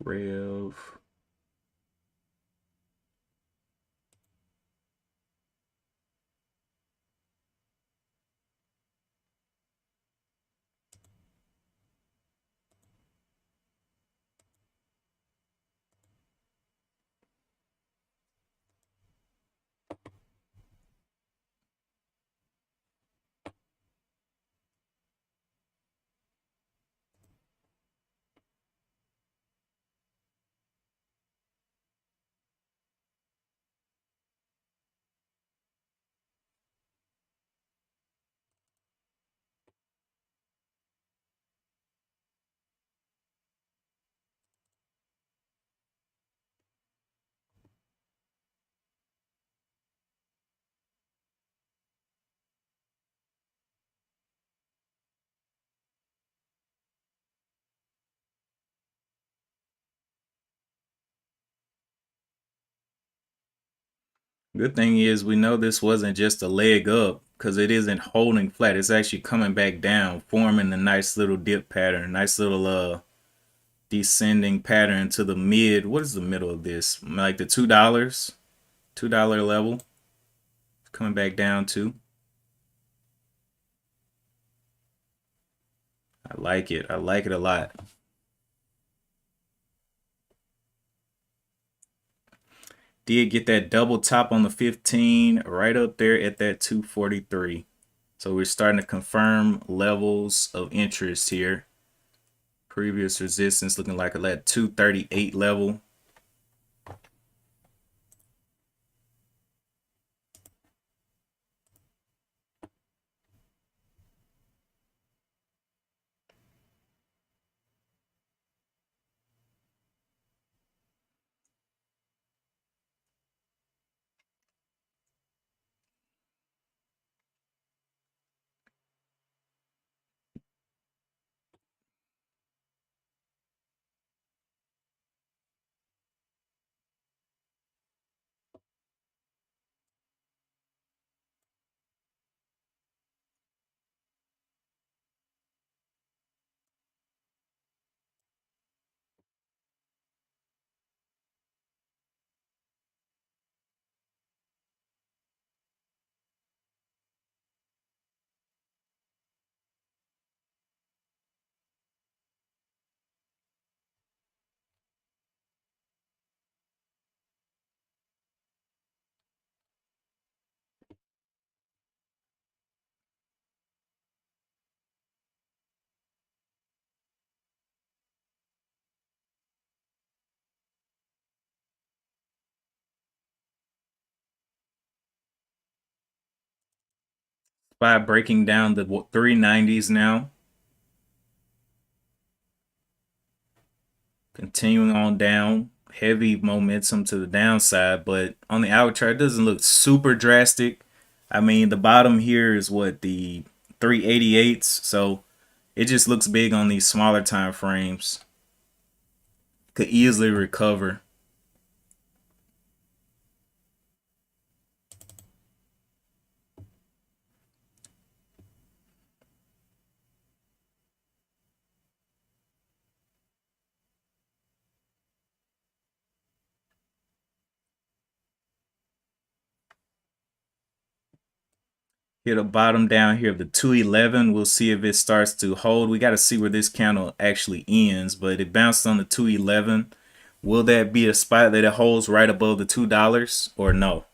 Rev. Good thing is we know this wasn't just a leg up because it isn't holding flat. It's actually coming back down, forming a nice little dip pattern, nice little descending pattern to the mid. What is the middle of this? Like the $2 level. Coming back down to. I like it. I like it a lot. Did get that double top on the 15 right up there at that 243. So we're starting to confirm levels of interest here. Previous resistance looking like at that 238 level. By breaking down the 390s now. Continuing on down. Heavy momentum to the downside, but on the hour chart, it doesn't look super drastic. I mean, the bottom here is what, the 388s, so it just looks big on these smaller time frames. Could easily recover. Hit a bottom down here of the 211. We'll see if it starts to hold. We got to see where this candle actually ends, but it bounced on the 211. Will that be a spot that it holds right above the $2 or no?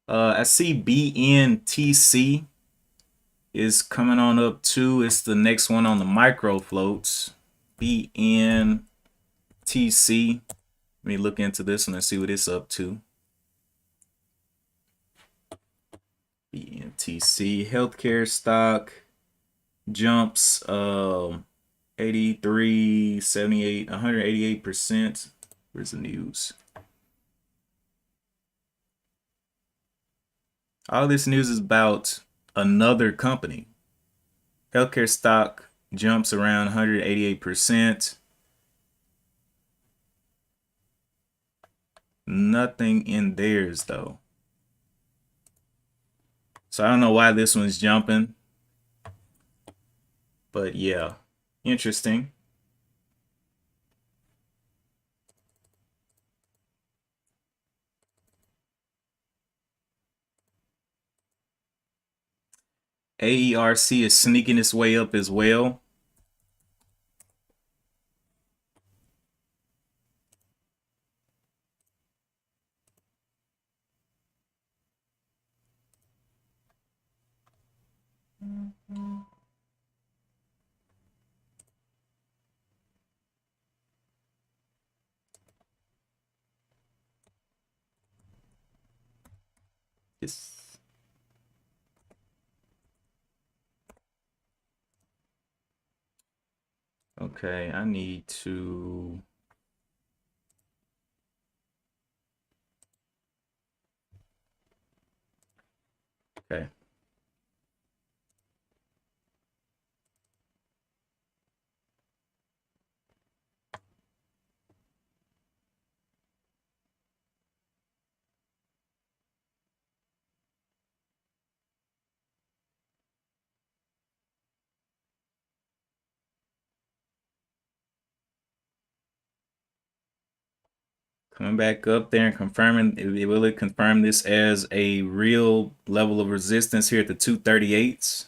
I see BNTC is coming on up too. It's the next one on the micro floats. BNTC. Let me look into this one and see what it's up to. BNTC healthcare stock jumps 83, 78, 188%. Where's the news? All this news is about another company. Healthcare stock jumps around 188%. Nothing in theirs though. So I don't know why this one's jumping. But yeah, interesting. AERC is sneaking its way up as well. Yes. Okay, I need to. Okay. Coming back up there and confirming, will it confirm this as a real level of resistance here at the 238s?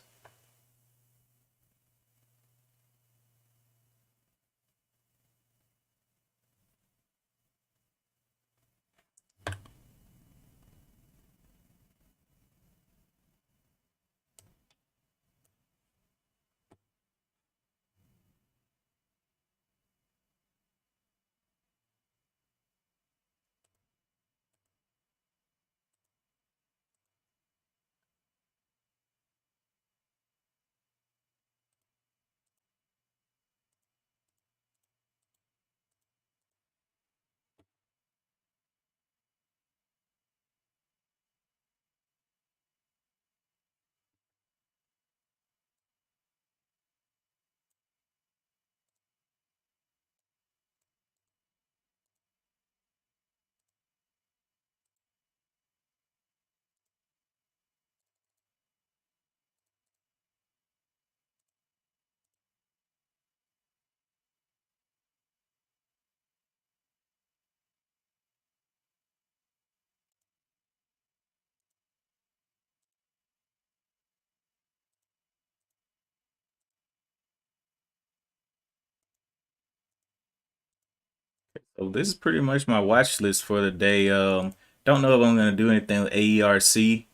So this is pretty much my watch list for the day. Don't know if I'm gonna do anything with AERC,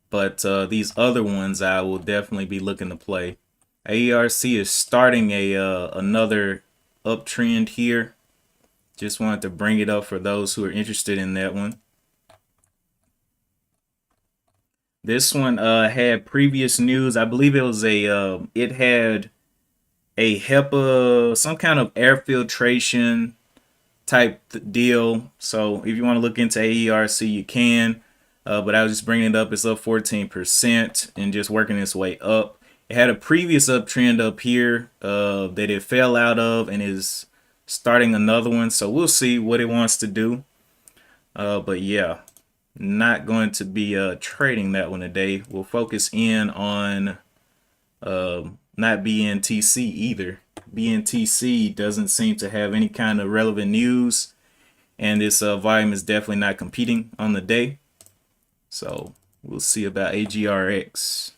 but these other ones I will definitely be looking to play. AERC is starting a another uptrend here. Just wanted to bring it up for those who are interested in that one. This one had previous news. I believe it was it had a HEPA, some kind of air filtration type deal. So if you want to look into AERC, you can. But I was just bringing it up. It's up 14% and just working its way up. It had a previous uptrend up here that it fell out of and is starting another one. So we'll see what it wants to do. But yeah, not going to be trading that one today. We'll focus in on not BNTC either. BNTC doesn't seem to have any kind of relevant news, and this volume is definitely not competing on the day. So we'll see about AGRX.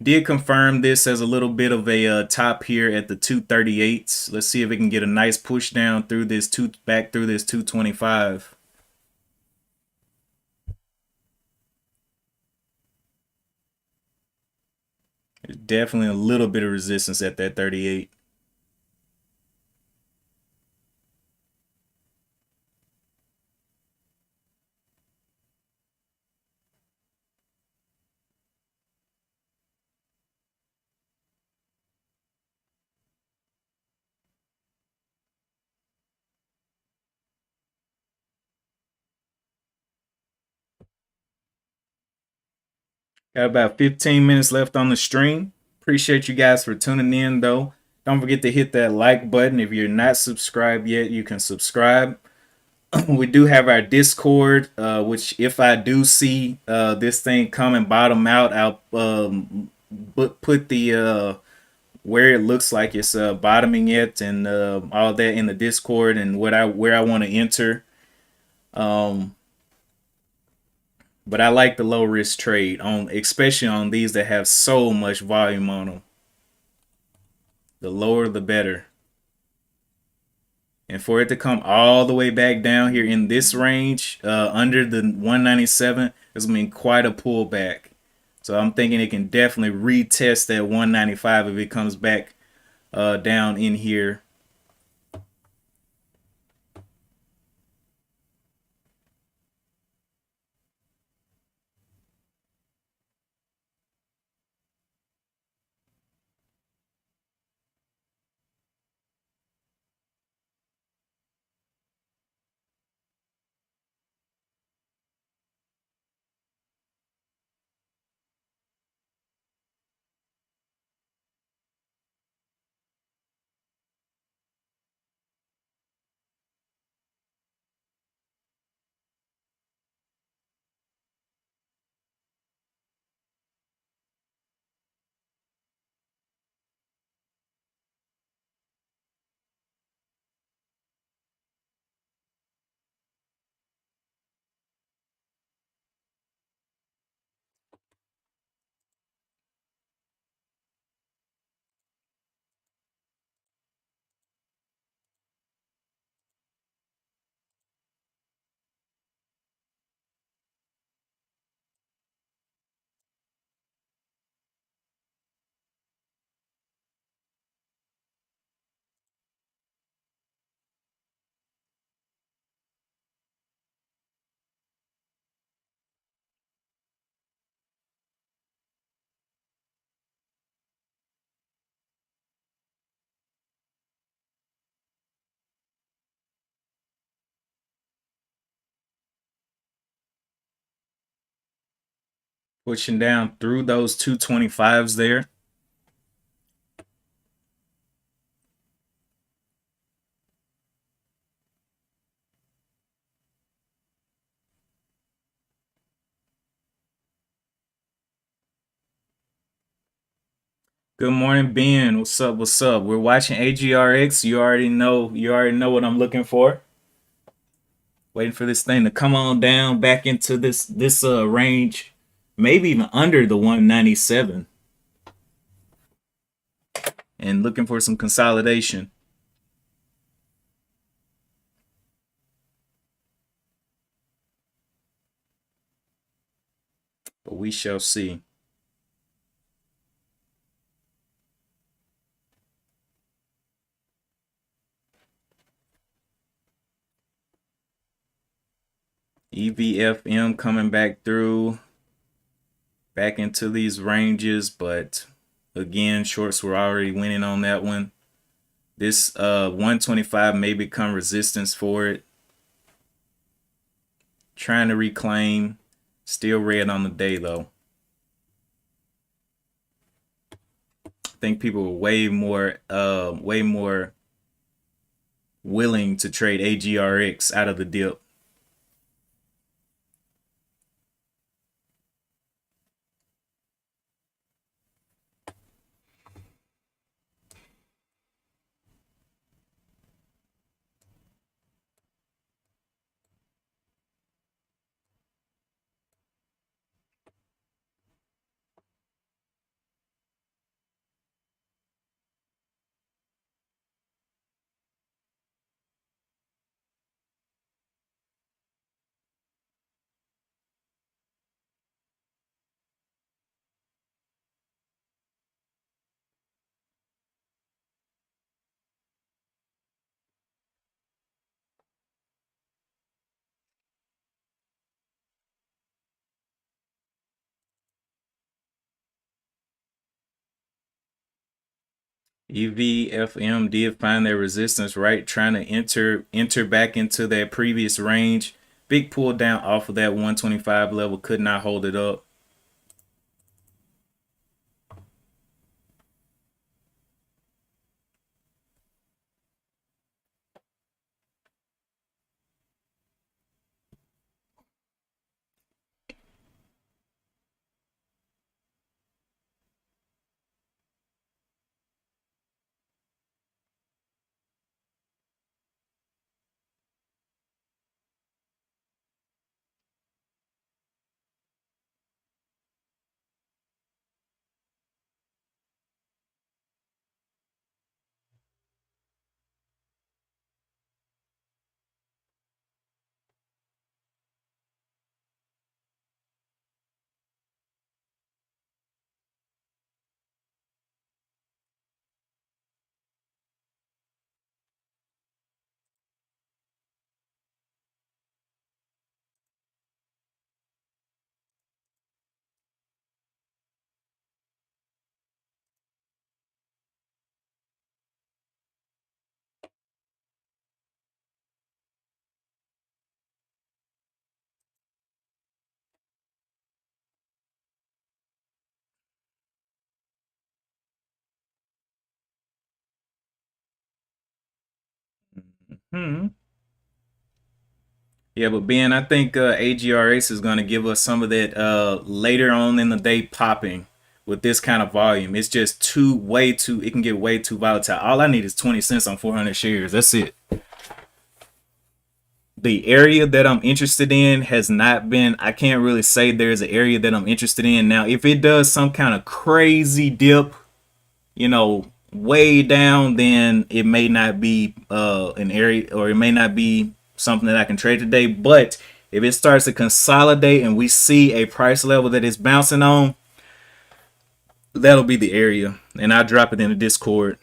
Did confirm this as a little bit of a top here at the 238s. Let's see if it can get a nice push down through this back through this 225. There's definitely a little bit of resistance at that 38. Got about 15 minutes left on the stream. Appreciate you guys for tuning in, though. Don't forget to hit that like button. If you're not subscribed yet, you can subscribe. We do have our Discord, which if I do see this thing come and bottom out, I'll put the where it looks like it's bottoming it and all that in the Discord and where I want to enter. But I like the low risk trade on, especially on these that have so much volume on them. The lower, the better. And for it to come all the way back down here in this range, under the 197, it's gonna be quite a pullback. So I'm thinking it can definitely retest that 195 if it comes back down in here. Pushing down through those 225s there. Good morning, Ben. What's up? What's up? We're watching AGRX. You already know. You already know what I'm looking for. Waiting for this thing to come on down back into this range, maybe even under the 197, and looking for some consolidation. But we shall see. EVFM coming back through, back into these ranges, but again, shorts were already winning on that one. This 125 may become resistance for it. Trying to reclaim. Still red on the day though. I think people were way more willing to trade AGRX out of the dip. EVFM did find their resistance, right? Trying to enter back into that previous range. Big pull down off of that 125 level, could not hold it up. Hmm. Yeah, but Ben, I think AGRX is going to give us some of that later on in the day popping with this kind of volume. It's just it can get way too volatile. All I need is 20 cents on 400 shares. That's it. The area that I'm interested in has not been, I can't really say there's an area that I'm interested in. Now, if it does some kind of crazy dip, way down, then it may not be an area, or it may not be something that I can trade today. But if it starts to consolidate and we see a price level that it's bouncing on, that'll be the area. And I'll drop it in the Discord.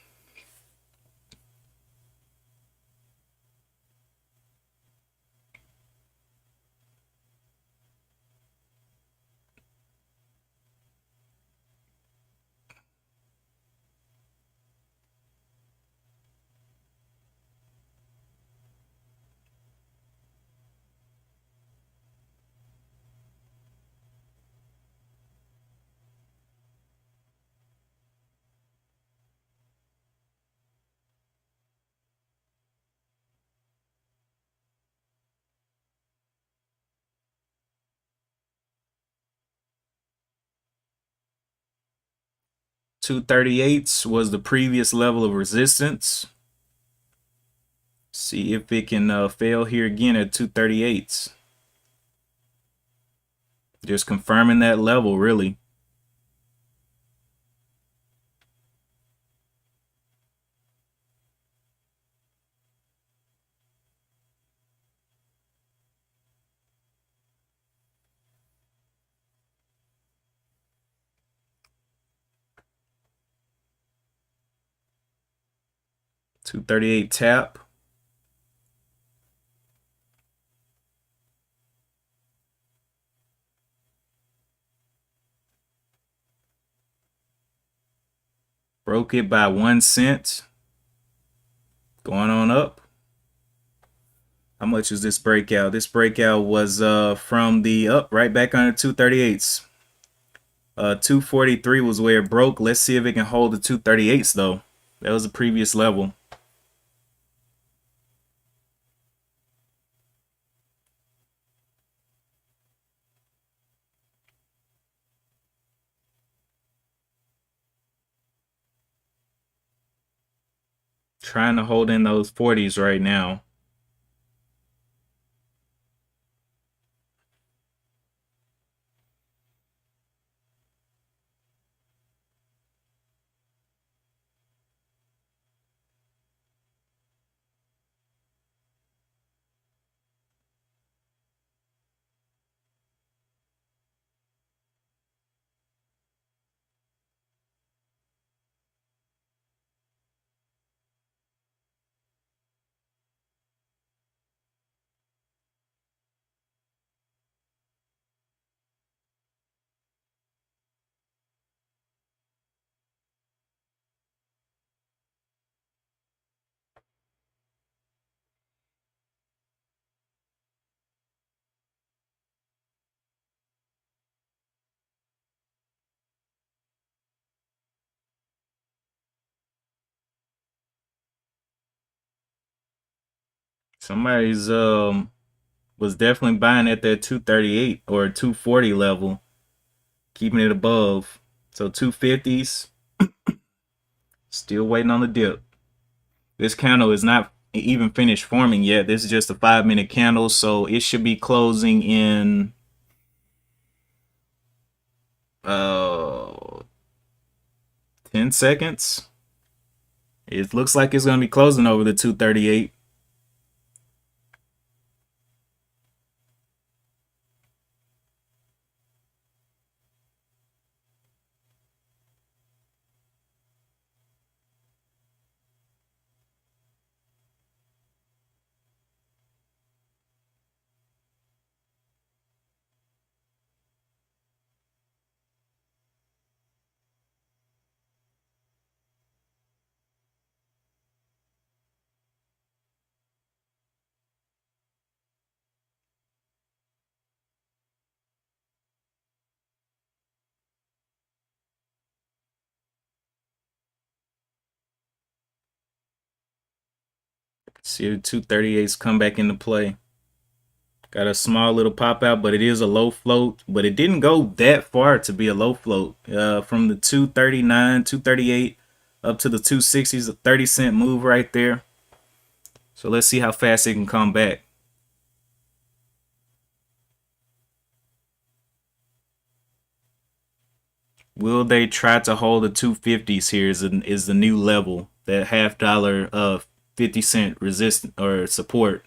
Two 38s was the previous level of resistance. See if it can fail here again at 238s. Just confirming that level, really. $238 tap. Broke it by 1 cent. Going on up. How much is this breakout? This breakout was from the up right back under 238s. 243 was where it broke. Let's see if it can hold the 238s though. That was the previous level. Trying to hold in those 40s right now. Somebody's was definitely buying at that 238 or 240 level, keeping it above. So 250s, still waiting on the dip. This candle is not even finished forming yet. This is just a 5-minute candle, so it should be closing in 10 seconds. It looks like it's going to be closing over the 238. See the 238s come back into play. Got a small little pop out, but it is a low float. But it didn't go that far to be a low float. From the 239, 238 up to the 260s, a 30-cent move right there. So let's see how fast it can come back. Will they try to hold the 250s here is the new level, that $half 50-cent resistance or support.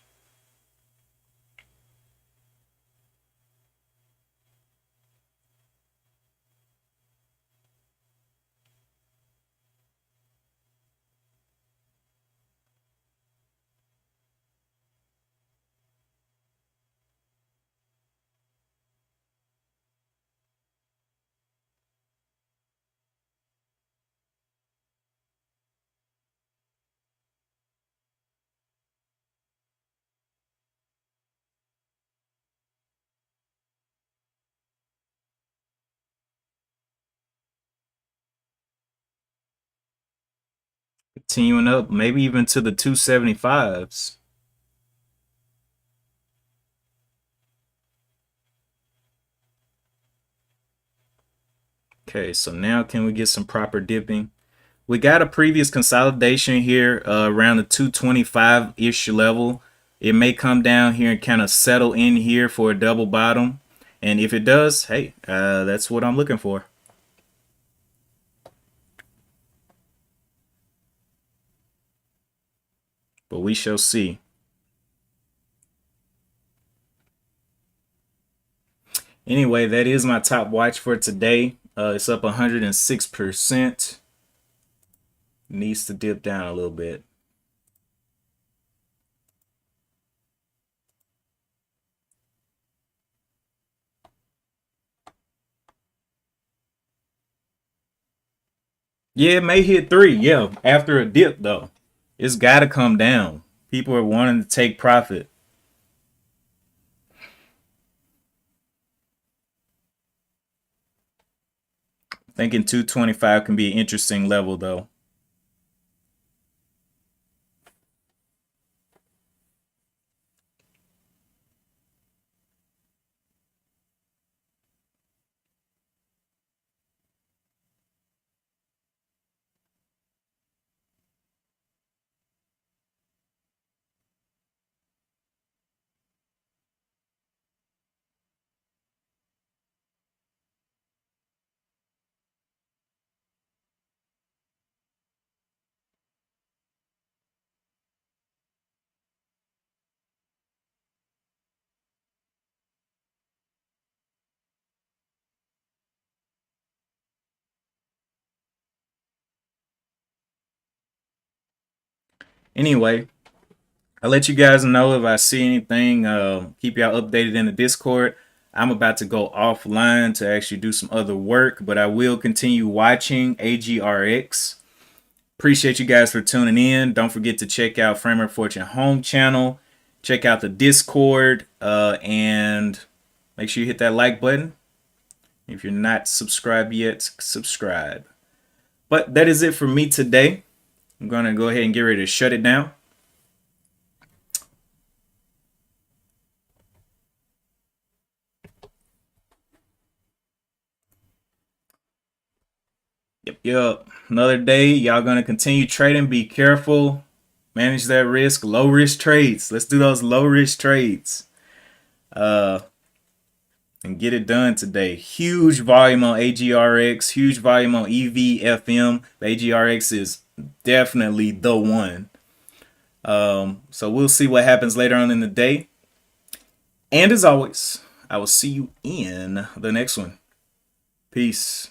Continuing up, maybe even to the 275s. Okay, so now can we get some proper dipping? We got a previous consolidation here around the 225-ish level. It may come down here and kind of settle in here for a double bottom. And if it does, hey, that's what I'm looking for. But we shall see. Anyway, that is my top watch for today. It's up 106%. Needs to dip down a little bit. Yeah, it may hit 3. Yeah, after a dip though, it's got to come down. People are wanting to take profit. Thinking 225 can be an interesting level though. Anyway, I'll let you guys know if I see anything. Keep y'all updated in the Discord. I'm about to go offline to actually do some other work, but I will continue watching AGRX. Appreciate you guys for tuning in. Don't forget to check out Framer Fortune Home channel. Check out the Discord, and make sure you hit that like button. If you're not subscribed yet, subscribe. But that is it for me today. I'm going to go ahead and get ready to shut it down. Yep. Another day. Y'all going to continue trading. Be careful. Manage that risk. Low risk trades. Let's do those low risk trades. And get it done today. Huge volume on AGRX. Huge volume on EVFM. The AGRX is definitely the one. So we'll see what happens later on in the day. And as always, I will see you in the next one. Peace.